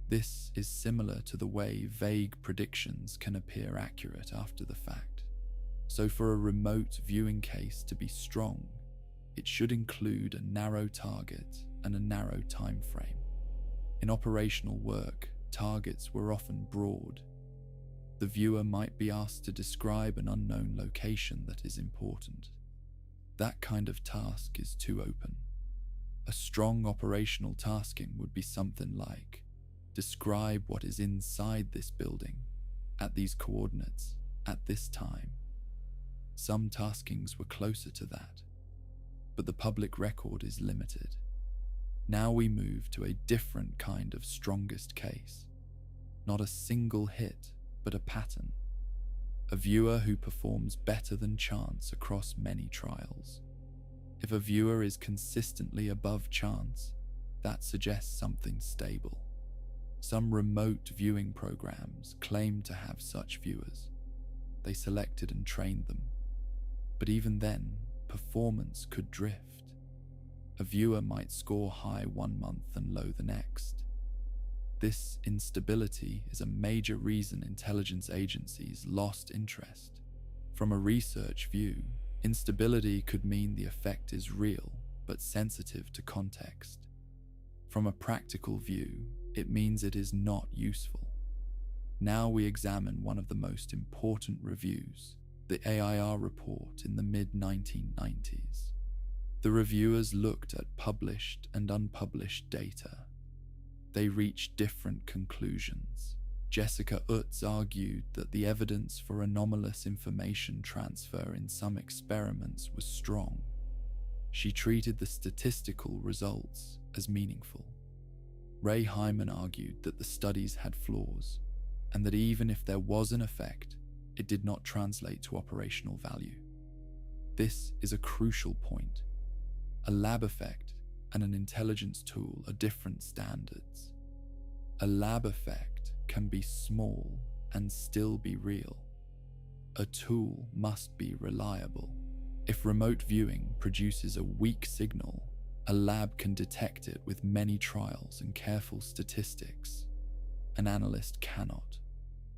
Speaker 1: This is similar to the way vague predictions can appear accurate after the fact. So for a remote viewing case to be strong, it should include a narrow target and a narrow time frame. In operational work, targets were often broad. The viewer might be asked to describe an unknown location that is important. That kind of task is too open. A strong operational tasking would be something like, describe what is inside this building, at these coordinates, at this time. Some taskings were closer to that, but the public record is limited. Now we move to a different kind of strongest case. Not a single hit, but a pattern. A viewer who performs better than chance across many trials. If a viewer is consistently above chance, that suggests something stable. Some remote viewing programs claim to have such viewers. They selected and trained them. But even then, performance could drift. A viewer might score high one month and low the next. This instability is a major reason intelligence agencies lost interest. From a research view, instability could mean the effect is real but sensitive to context. From a practical view, it means it is not useful. Now we examine one of the most important reviews, the AIR report in the mid-1990s. The reviewers looked at published and unpublished data. They reached different conclusions. Jessica Utz argued that the evidence for anomalous information transfer in some experiments was strong. She treated the statistical results as meaningful. Ray Hyman argued that the studies had flaws, and that even if there was an effect, it did not translate to operational value. This is a crucial point. A lab effect and an intelligence tool are different standards. A lab effect can be small and still be real. A tool must be reliable. If remote viewing produces a weak signal, a lab can detect it with many trials and careful statistics. an analyst cannot.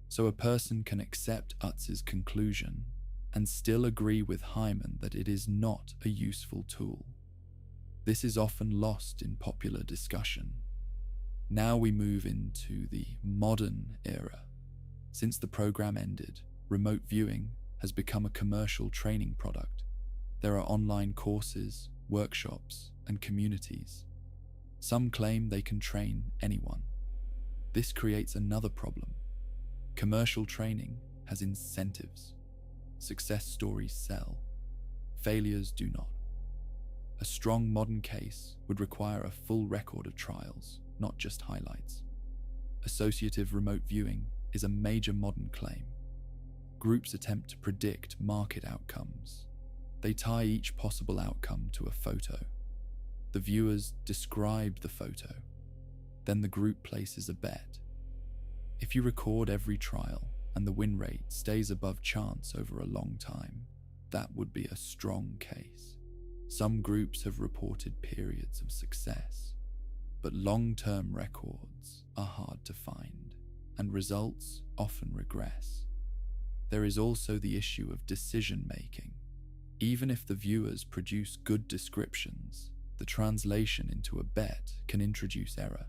Speaker 1: So a person can accept Utz's conclusion and still agree with Hyman that it is not a useful tool. This is often lost in popular discussion. Now we move into the modern era. Since the program ended, remote viewing has become a commercial training product. There are online courses, workshops, and communities. Some claim they can train anyone. This creates another problem. Commercial training has incentives. Success stories sell. Failures do not. A strong modern case would require a full record of trials, not just highlights. Associative remote viewing is a major modern claim. Groups attempt to predict market outcomes. They tie each possible outcome to a photo. The viewers describe the photo. Then the group places a bet. If you record every trial and the win rate stays above chance over a long time, that would be a strong case. Some groups have reported periods of success, but long-term records are hard to find, and results often regress. There is also the issue of decision-making. Even if the viewers produce good descriptions, the translation into a bet can introduce error.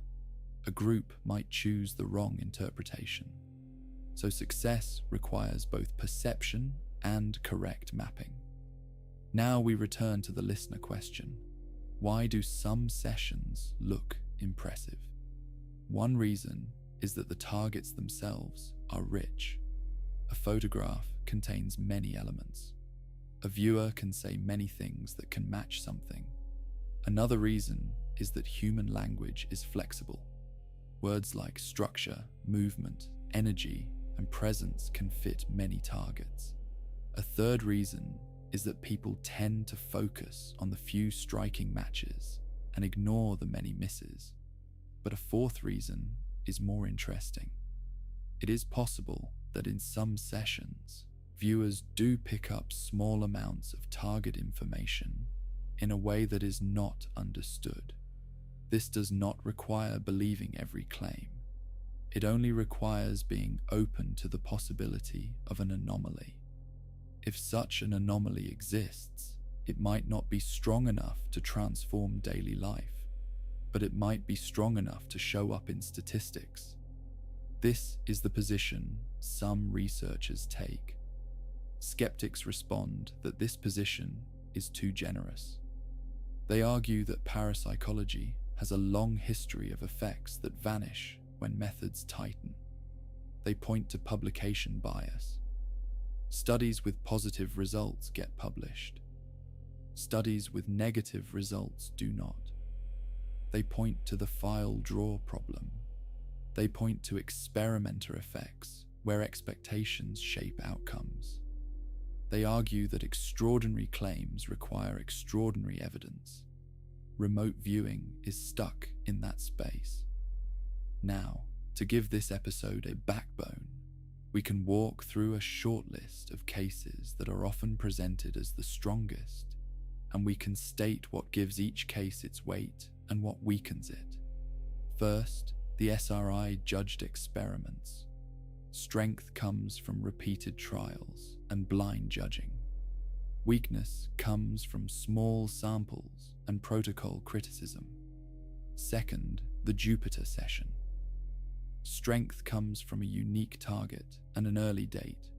Speaker 1: A group might choose the wrong interpretation. So success requires both perception and correct mapping. Now we return to the listener question. Why do some sessions look impressive? One reason is that the targets themselves are rich. A photograph contains many elements. A viewer can say many things that can match something. Another reason is that human language is flexible. Words like structure, movement, energy, and presence can fit many targets. A third reason is that people tend to focus on the few striking matches and ignore the many misses. But a fourth reason is more interesting. It is possible that in some sessions, viewers do pick up small amounts of target information in a way that is not understood. This does not require believing every claim. It only requires being open to the possibility of an anomaly. If such an anomaly exists, it might not be strong enough to transform daily life, but it might be strong enough to show up in statistics. This is the position some researchers take. Skeptics respond that this position is too generous. They argue that parapsychology has a long history of effects that vanish when methods tighten. They point to publication bias. Studies with positive results get published. Studies with negative results do not. They point to the file drawer problem. They point to experimenter effects where expectations shape outcomes. They argue that extraordinary claims require extraordinary evidence. Remote viewing is stuck in that space. Now, to give this episode a backbone, we can walk through a short list of cases that are often presented as the strongest, and we can state what gives each case its weight and what weakens it. First, the SRI judged experiments. Strength comes from repeated trials and blind judging. Weakness comes from small samples and protocol criticism. Second, the Jupiter session. Strength comes from a unique target and an early date.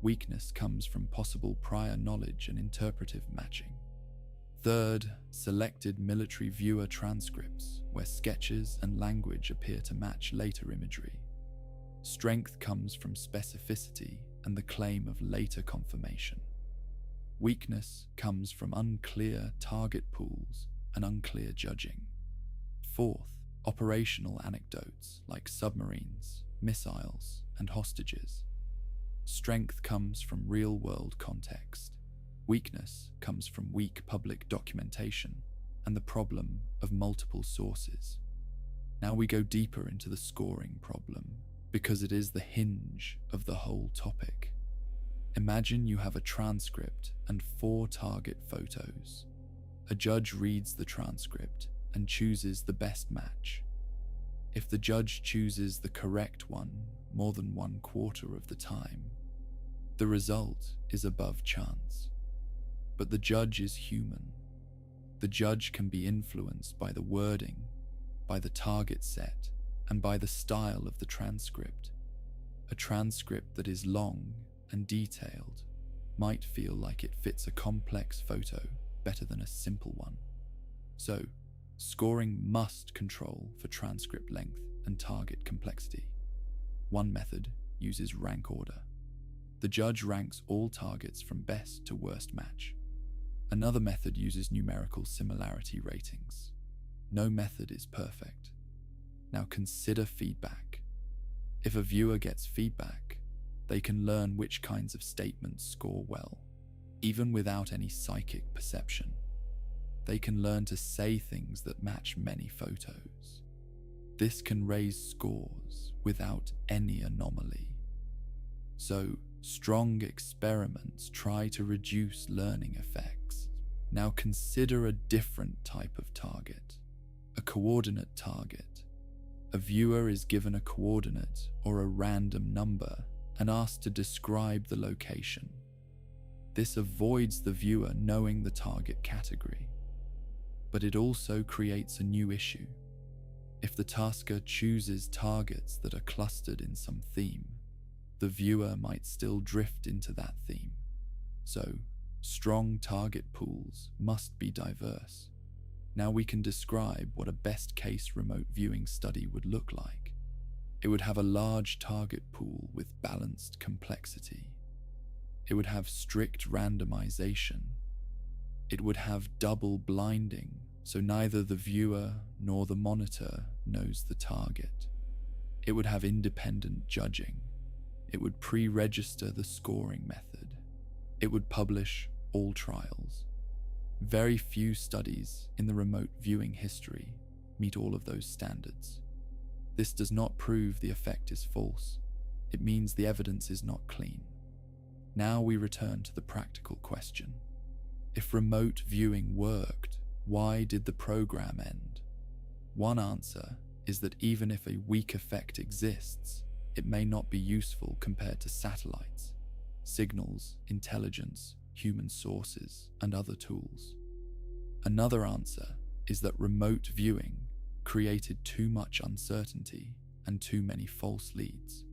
Speaker 1: Weakness comes from possible prior knowledge and interpretive matching. Third, selected military viewer transcripts, where sketches and language appear to match later imagery. Strength comes from specificity and the claim of later confirmation. Weakness comes from unclear target pools and unclear judging. Fourth, operational anecdotes like submarines, missiles, and hostages. Strength comes from real-world context. Weakness comes from weak public documentation and the problem of multiple sources. Now we go deeper into the scoring problem, because it is the hinge of the whole topic. Imagine you have a transcript and 4 target photos. A judge reads the transcript and chooses the best match. If the judge chooses the correct one more than 1/4 of the time, the result is above chance. But the judge is human. The judge can be influenced by the wording, by the target set, and by the style of the transcript. A transcript that is long and detailed might feel like it fits a complex photo better than a simple one. So, scoring must control for transcript length and target complexity. One method uses rank order. The judge ranks all targets from best to worst match. Another method uses numerical similarity ratings. No method is perfect. Now consider feedback. If a viewer gets feedback, they can learn which kinds of statements score well, even without any psychic perception. They can learn to say things that match many photos. This can raise scores without any anomaly. So, strong experiments try to reduce learning effects. Now consider a different type of target, a coordinate target. A viewer is given a coordinate or a random number and asked to describe the location. This avoids the viewer knowing the target category, but it also creates a new issue. If the tasker chooses targets that are clustered in some theme, the viewer might still drift into that theme. So, strong target pools must be diverse. Now we can describe what a best-case remote viewing study would look like. It would have a large target pool with balanced complexity. It would have strict randomization. It would have double blinding, so neither the viewer nor the monitor knows the target. It would have independent judging. It would pre-register the scoring method. It would publish all trials. Very few studies in the remote viewing history meet all of those standards. This does not prove the effect is false. It means the evidence is not clean. Now we return to the practical question. If remote viewing worked, why did the program end? One answer is that even if a weak effect exists, it may not be useful compared to satellites, signals, intelligence, human sources, and other tools. Another answer is that remote viewing created too much uncertainty and too many false leads.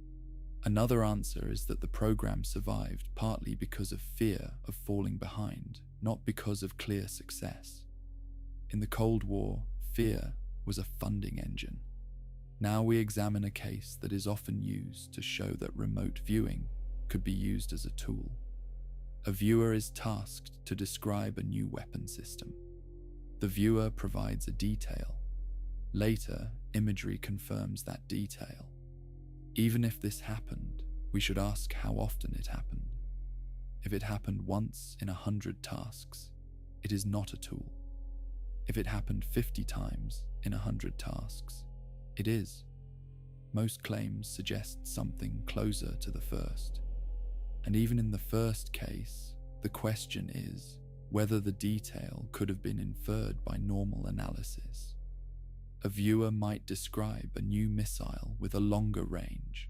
Speaker 1: Another answer is that the program survived partly because of fear of falling behind, not because of clear success. In the Cold War, fear was a funding engine. Now we examine a case that is often used to show that remote viewing could be used as a tool. A viewer is tasked to describe a new weapon system. The viewer provides a detail. Later, imagery confirms that detail. Even if this happened, we should ask how often it happened. If it happened once in 100 tasks, it is not a tool. If it happened 50 times in 100 tasks, it is. Most claims suggest something closer to the first. And even in the first case, the question is whether the detail could have been inferred by normal analysis. A viewer might describe a new missile with a longer range.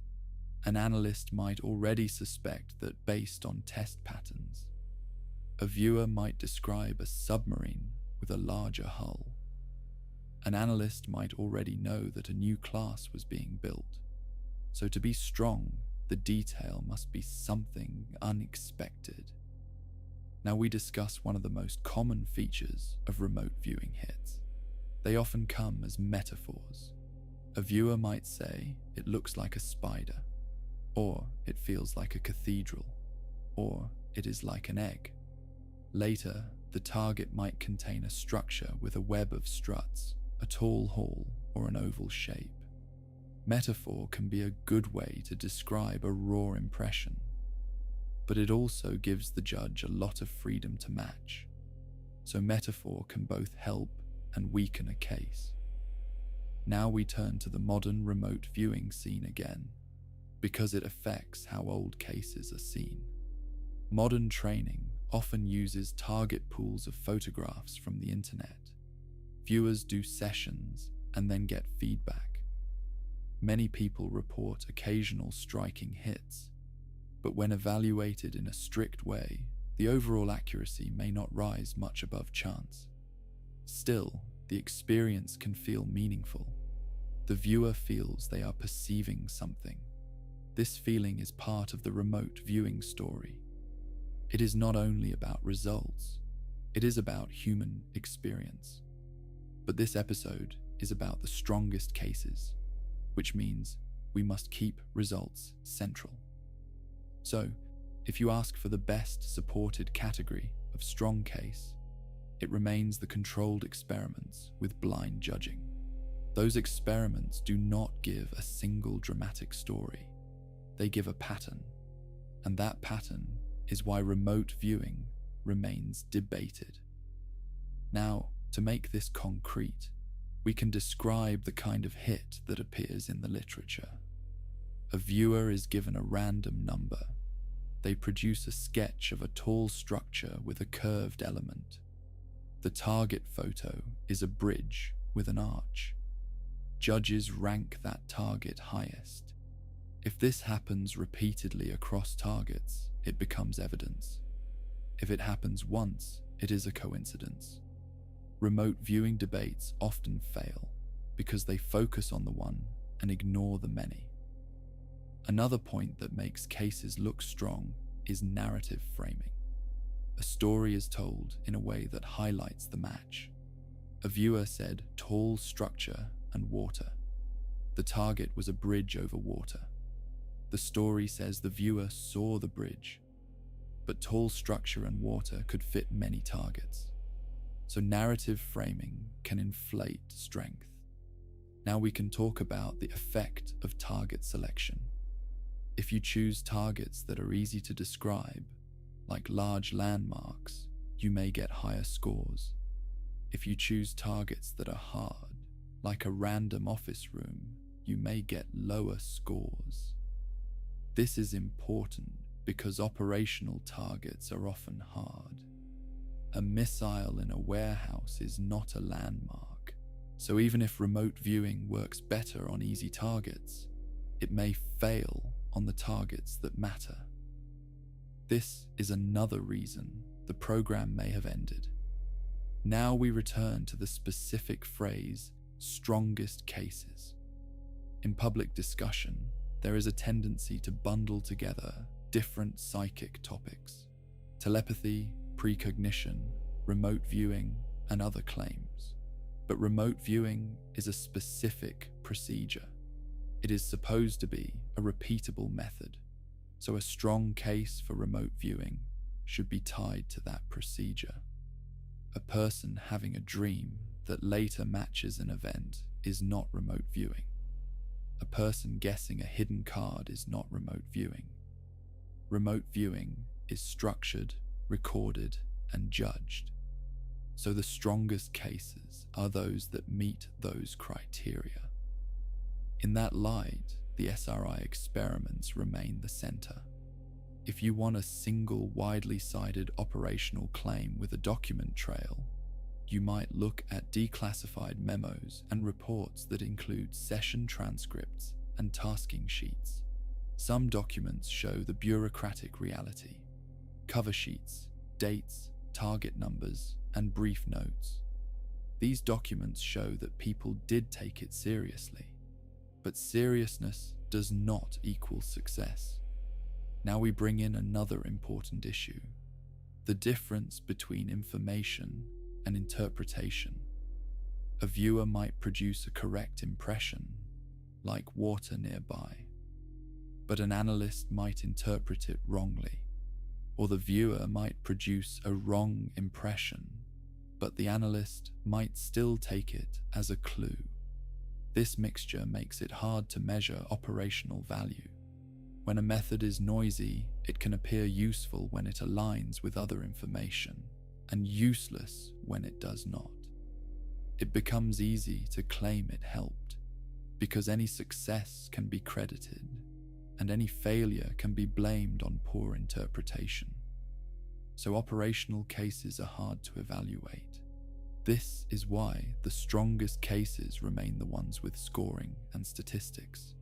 Speaker 1: An analyst might already suspect that based on test patterns. A viewer might describe a submarine with a larger hull. An analyst might already know that a new class was being built. So to be strong, the detail must be something unexpected. Now we discuss one of the most common features of remote viewing hits. They often come as metaphors. A viewer might say, it looks like a spider, or it feels like a cathedral, or it is like an egg. Later, the target might contain a structure with a web of struts, a tall hall, or an oval shape. Metaphor can be a good way to describe a raw impression, but it also gives the judge a lot of freedom to match. So metaphor can both help and weaken a case. Now we turn to the modern remote viewing scene again, because it affects how old cases are seen. Modern training often uses target pools of photographs from the internet. Viewers do sessions and then get feedback. many people report occasional striking hits, but when evaluated in a strict way, the overall accuracy may not rise much above chance. Still, the experience can feel meaningful. The viewer feels they are perceiving something. This feeling is part of the remote viewing story. It is not only about results, it is about human experience. But this episode is about the strongest cases, which means we must keep results central. So, if you ask for the best supported category of strong case, it remains the controlled experiments with blind judging. Those experiments do not give a single dramatic story. They give a pattern, and that pattern is why remote viewing remains debated. Now, to make this concrete, we can describe the kind of hit that appears in the literature. A viewer is given a random number. They produce a sketch of a tall structure with a curved element. The target photo is a bridge with an arch. Judges rank that target highest. If this happens repeatedly across targets, it becomes evidence. If it happens once, it is a coincidence. Remote viewing debates often fail because they focus on the one and ignore the many. Another point that makes cases look strong is narrative framing. A story is told in a way that highlights the match. A viewer said tall structure and water. The target was a bridge over water. The story says the viewer saw the bridge, but tall structure and water could fit many targets. So narrative framing can inflate strength. Now we can talk about the effect of target selection. If you choose targets that are easy to describe, like large landmarks, you may get higher scores. If you choose targets that are hard, like a random office room, you may get lower scores. This is important because operational targets are often hard. A missile in a warehouse is not a landmark, so even if remote viewing works better on easy targets, it may fail on the targets that matter. This is another reason the program may have ended. Now we return to the specific phrase, strongest cases. In public discussion, there is a tendency to bundle together different psychic topics: telepathy, precognition, remote viewing, and other claims. But remote viewing is a specific procedure. It is supposed to be a repeatable method, so a strong case for remote viewing should be tied to that procedure. A person having a dream that later matches an event is not remote viewing. A person guessing a hidden card is not remote viewing. Remote viewing is structured, recorded, and judged. So the strongest cases are those that meet those criteria. In that light, the SRI experiments remain the center. If you want a single widely cited operational claim with a document trail, you might look at declassified memos and reports that include session transcripts and tasking sheets. Some documents show the bureaucratic reality: cover sheets, dates, target numbers, and brief notes. These documents show that people did take it seriously, but seriousness does not equal success. Now we bring in another important issue: the difference between information and interpretation. A viewer might produce a correct impression, like water nearby, but an analyst might interpret it wrongly, or the viewer might produce a wrong impression, but the analyst might still take it as a clue. This mixture makes it hard to measure operational value. When a method is noisy, it can appear useful when it aligns with other information, and useless when it does not. It becomes easy to claim it helped, because any success can be credited, and any failure can be blamed on poor interpretation. So operational cases are hard to evaluate. This is why the strongest cases remain the ones with scoring and statistics.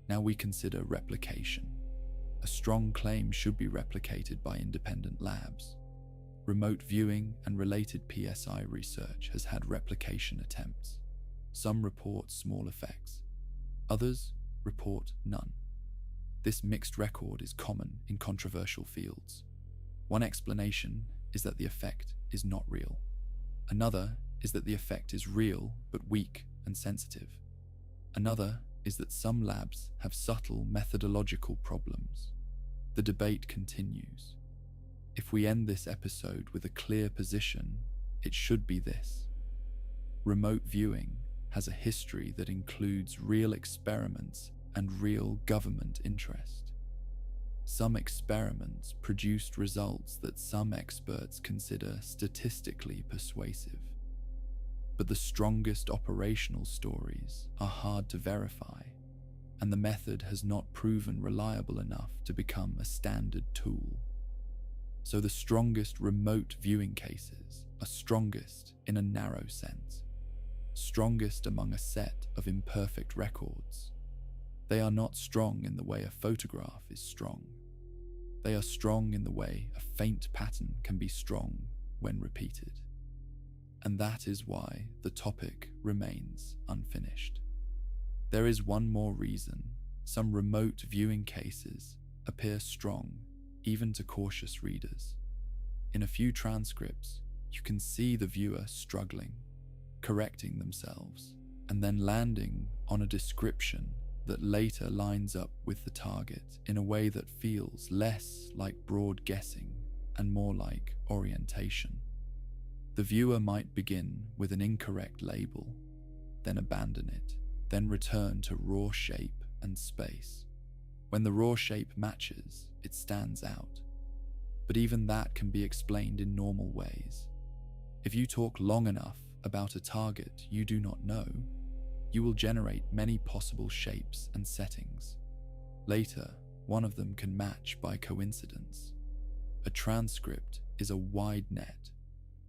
Speaker 1: Now we consider replication. A strong claim should be replicated by independent labs. Remote viewing and related PSI research has had replication attempts. Some report small effects. Others report none. This mixed record is common in controversial fields. One explanation is that the effect is not real. Another is that the effect is real but weak and sensitive. Another is that some labs have subtle methodological problems. The debate continues. If we end this episode with a clear position, it should be this. Remote viewing has a history that includes real experiments and real government interest. Some experiments produced results that some experts consider statistically persuasive. But the strongest operational stories are hard to verify, and the method has not proven reliable enough to become a standard tool. So the strongest remote viewing cases are strongest in a narrow sense, strongest among a set of imperfect records. They are not strong in the way a photograph is strong. They are strong in the way a faint pattern can be strong when repeated. And that is why the topic remains unfinished. There is one more reason some remote viewing cases appear strong even to cautious readers. In a few transcripts, you can see the viewer struggling, correcting themselves, and then landing on a description that later lines up with the target in a way that feels less like broad guessing and more like orientation. The viewer might begin with an incorrect label, then abandon it, then return to raw shape and space. When the raw shape matches, it stands out. But even that can be explained in normal ways. If you talk long enough about a target you do not know, you will generate many possible shapes and settings. Later, one of them can match by coincidence. A transcript is a wide net.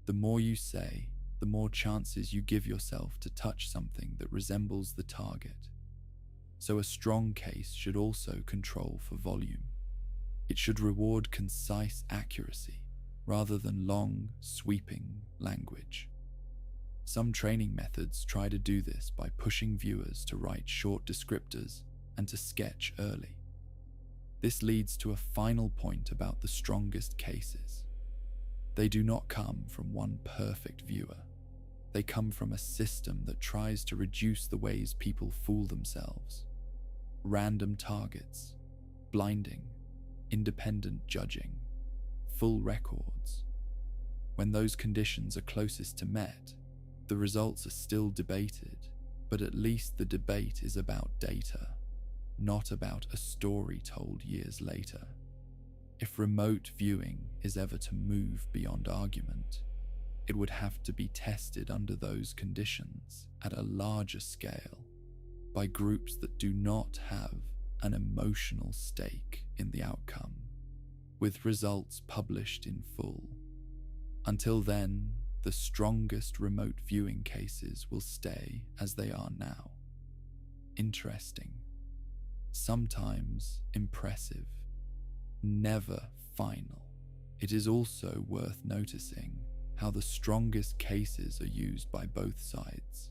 Speaker 1: The more you say, the more chances you give yourself to touch something that resembles the target. So a strong case should also control for volume. It should reward concise accuracy rather than long, sweeping language. Some training methods try to do this by pushing viewers to write short descriptors and to sketch early. This leads to a final point about the strongest cases. They do not come from one perfect viewer. They come from a system that tries to reduce the ways people fool themselves. Random targets, blinding, independent judging, full records. When those conditions are closest to met, the results are still debated, but at least the debate is about data, not about a story told years later. If remote viewing is ever to move beyond argument, it would have to be tested under those conditions at a larger scale by groups that do not have an emotional stake in the outcome, with results published in full. Until then, the strongest remote viewing cases will stay as they are now. Interesting, sometimes impressive, never final. It is also worth noticing how the strongest cases are used by both sides.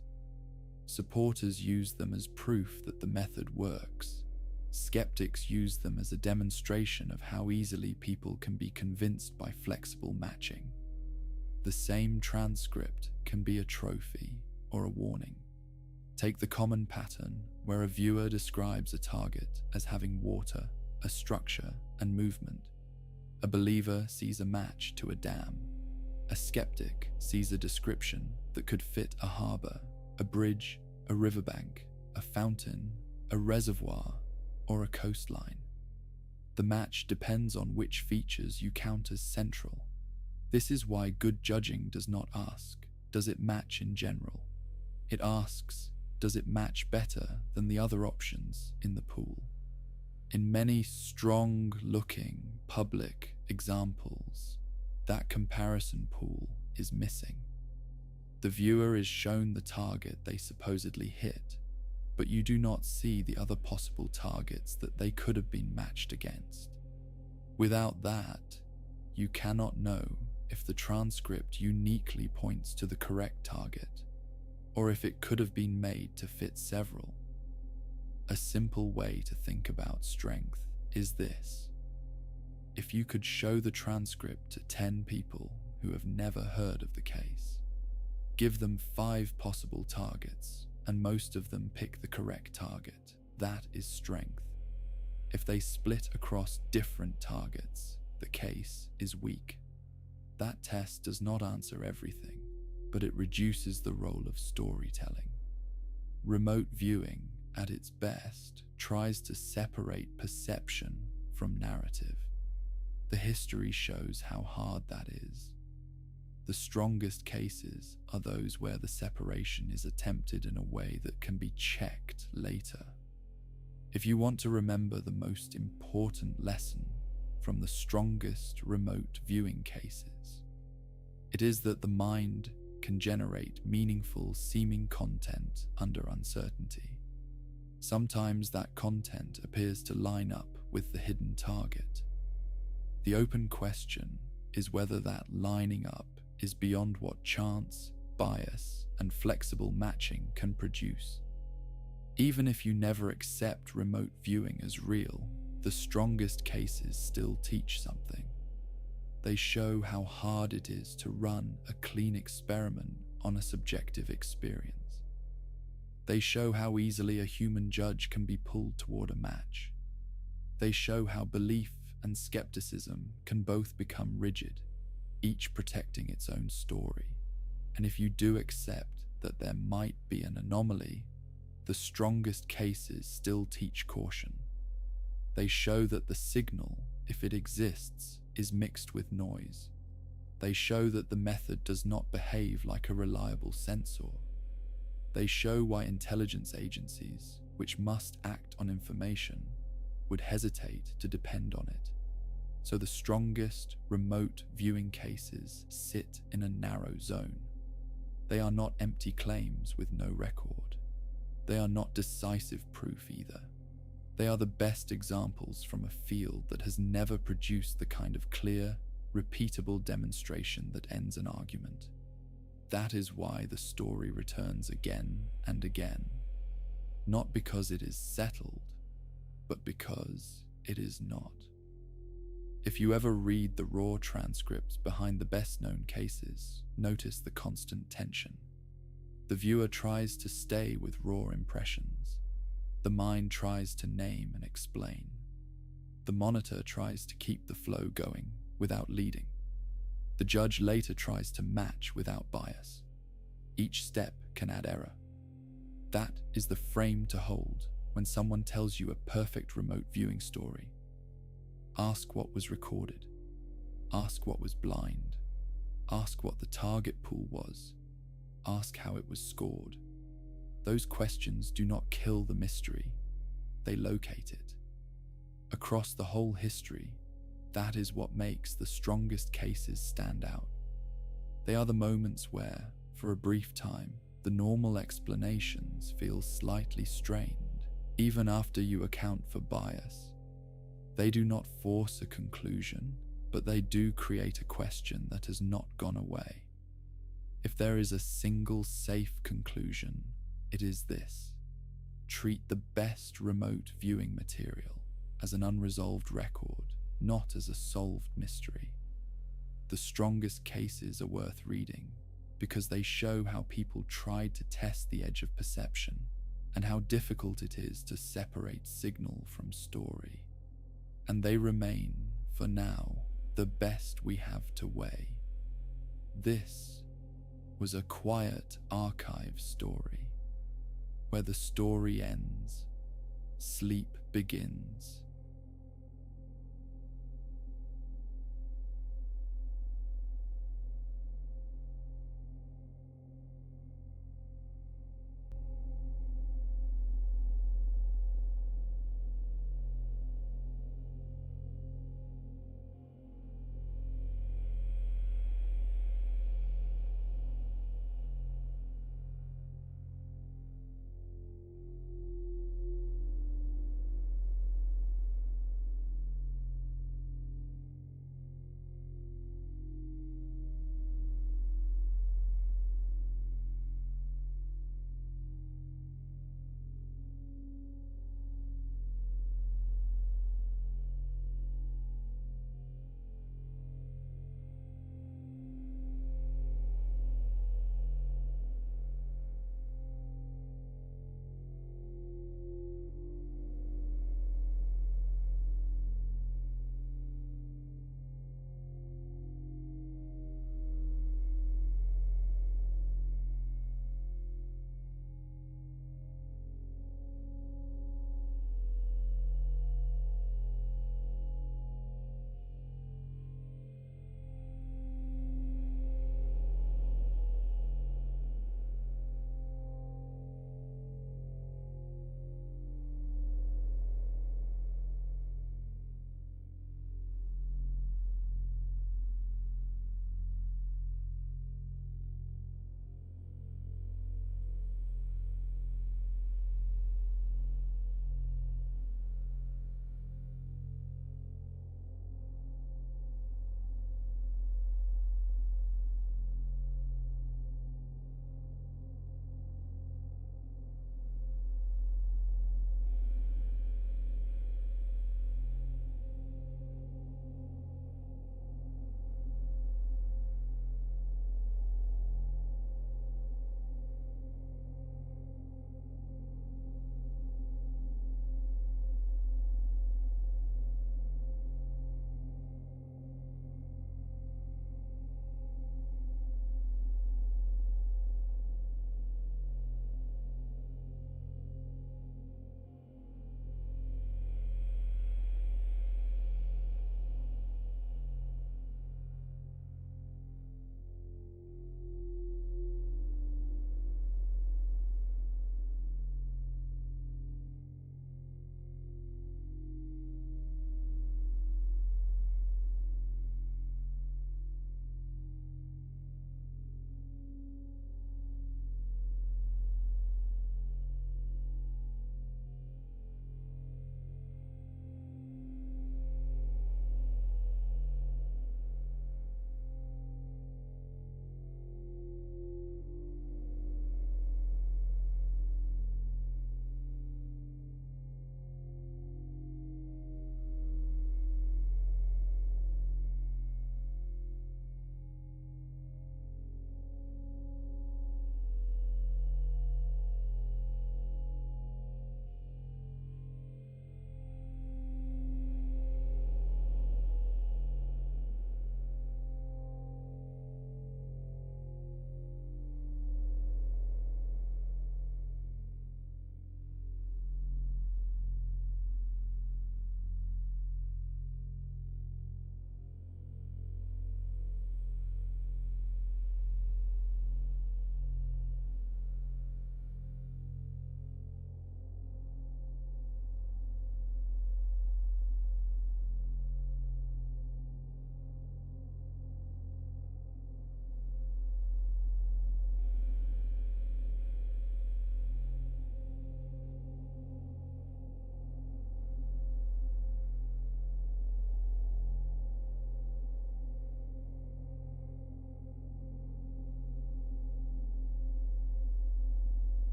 Speaker 1: Supporters use them as proof that the method works. Skeptics use them as a demonstration of how easily people can be convinced by flexible matching. The same transcript can be a trophy or a warning. Take the common pattern where a viewer describes a target as having water, a structure, and movement. A believer sees a match to a dam. A skeptic sees a description that could fit a harbour, a bridge, a riverbank, a fountain, a reservoir, or a coastline. The match depends on which features you count as central. This is why good judging does not ask, does it match in general? It asks, does it match better than the other options in the pool? In many strong-looking public examples, that comparison pool is missing. The viewer is shown the target they supposedly hit, but you do not see the other possible targets that they could have been matched against. Without that, you cannot know if the transcript uniquely points to the correct target, or if it could have been made to fit several. A simple way to think about strength is this. If you could show the transcript to 10 people who have never heard of the case, give them 5 possible targets, and most of them pick the correct target, that is strength. If they split across different targets, the case is weak. That test does not answer everything, but it reduces the role of storytelling. Remote viewing, at its best, tries to separate perception from narrative. The history shows how hard that is. The strongest cases are those where the separation is attempted in a way that can be checked later. If you want to remember the most important lesson from the strongest remote viewing cases, it is that the mind can generate meaningful seeming content under uncertainty. Sometimes that content appears to line up with the hidden target. The open question is whether that lining up is beyond what chance, bias, and flexible matching can produce. Even if you never accept remote viewing as real, the strongest cases still teach something. They show how hard it is to run a clean experiment on a subjective experience. They show how easily a human judge can be pulled toward a match. They show how belief and skepticism can both become rigid, each protecting its own story. And if you do accept that there might be an anomaly, the strongest cases still teach caution. They show that the signal, if it exists, is mixed with noise. They show that the method does not behave like a reliable sensor. They show why intelligence agencies, which must act on information, would hesitate to depend on it. So the strongest remote viewing cases sit in a narrow zone. They are not empty claims with no record. They are not decisive proof either. They are the best examples from a field that has never produced the kind of clear, repeatable demonstration that ends an argument. That is why the story returns again and again, not because it is settled, but because it is not. If you ever read the raw transcripts behind the best-known cases, notice the constant tension. The viewer tries to stay with raw impressions. The mind tries to name and explain. The monitor tries to keep the flow going without leading. The judge later tries to match without bias. Each step can add error. That is the frame to hold when someone tells you a perfect remote viewing story. Ask what was recorded. Ask what was blind. Ask what the target pool was. Ask how it was scored. Those questions do not kill the mystery, they locate it. Across the whole history, that is what makes the strongest cases stand out. They are the moments where, for a brief time, the normal explanations feel slightly strained, even after you account for bias. They do not force a conclusion, but they do create a question that has not gone away. If there is a single safe conclusion, it is this: treat the best remote viewing material as an unresolved record, not as a solved mystery. The strongest cases are worth reading because they show how people tried to test the edge of perception and how difficult it is to separate signal from story. And they remain, for now, the best we have to weigh. This was a quiet archive story, where the story ends, sleep begins,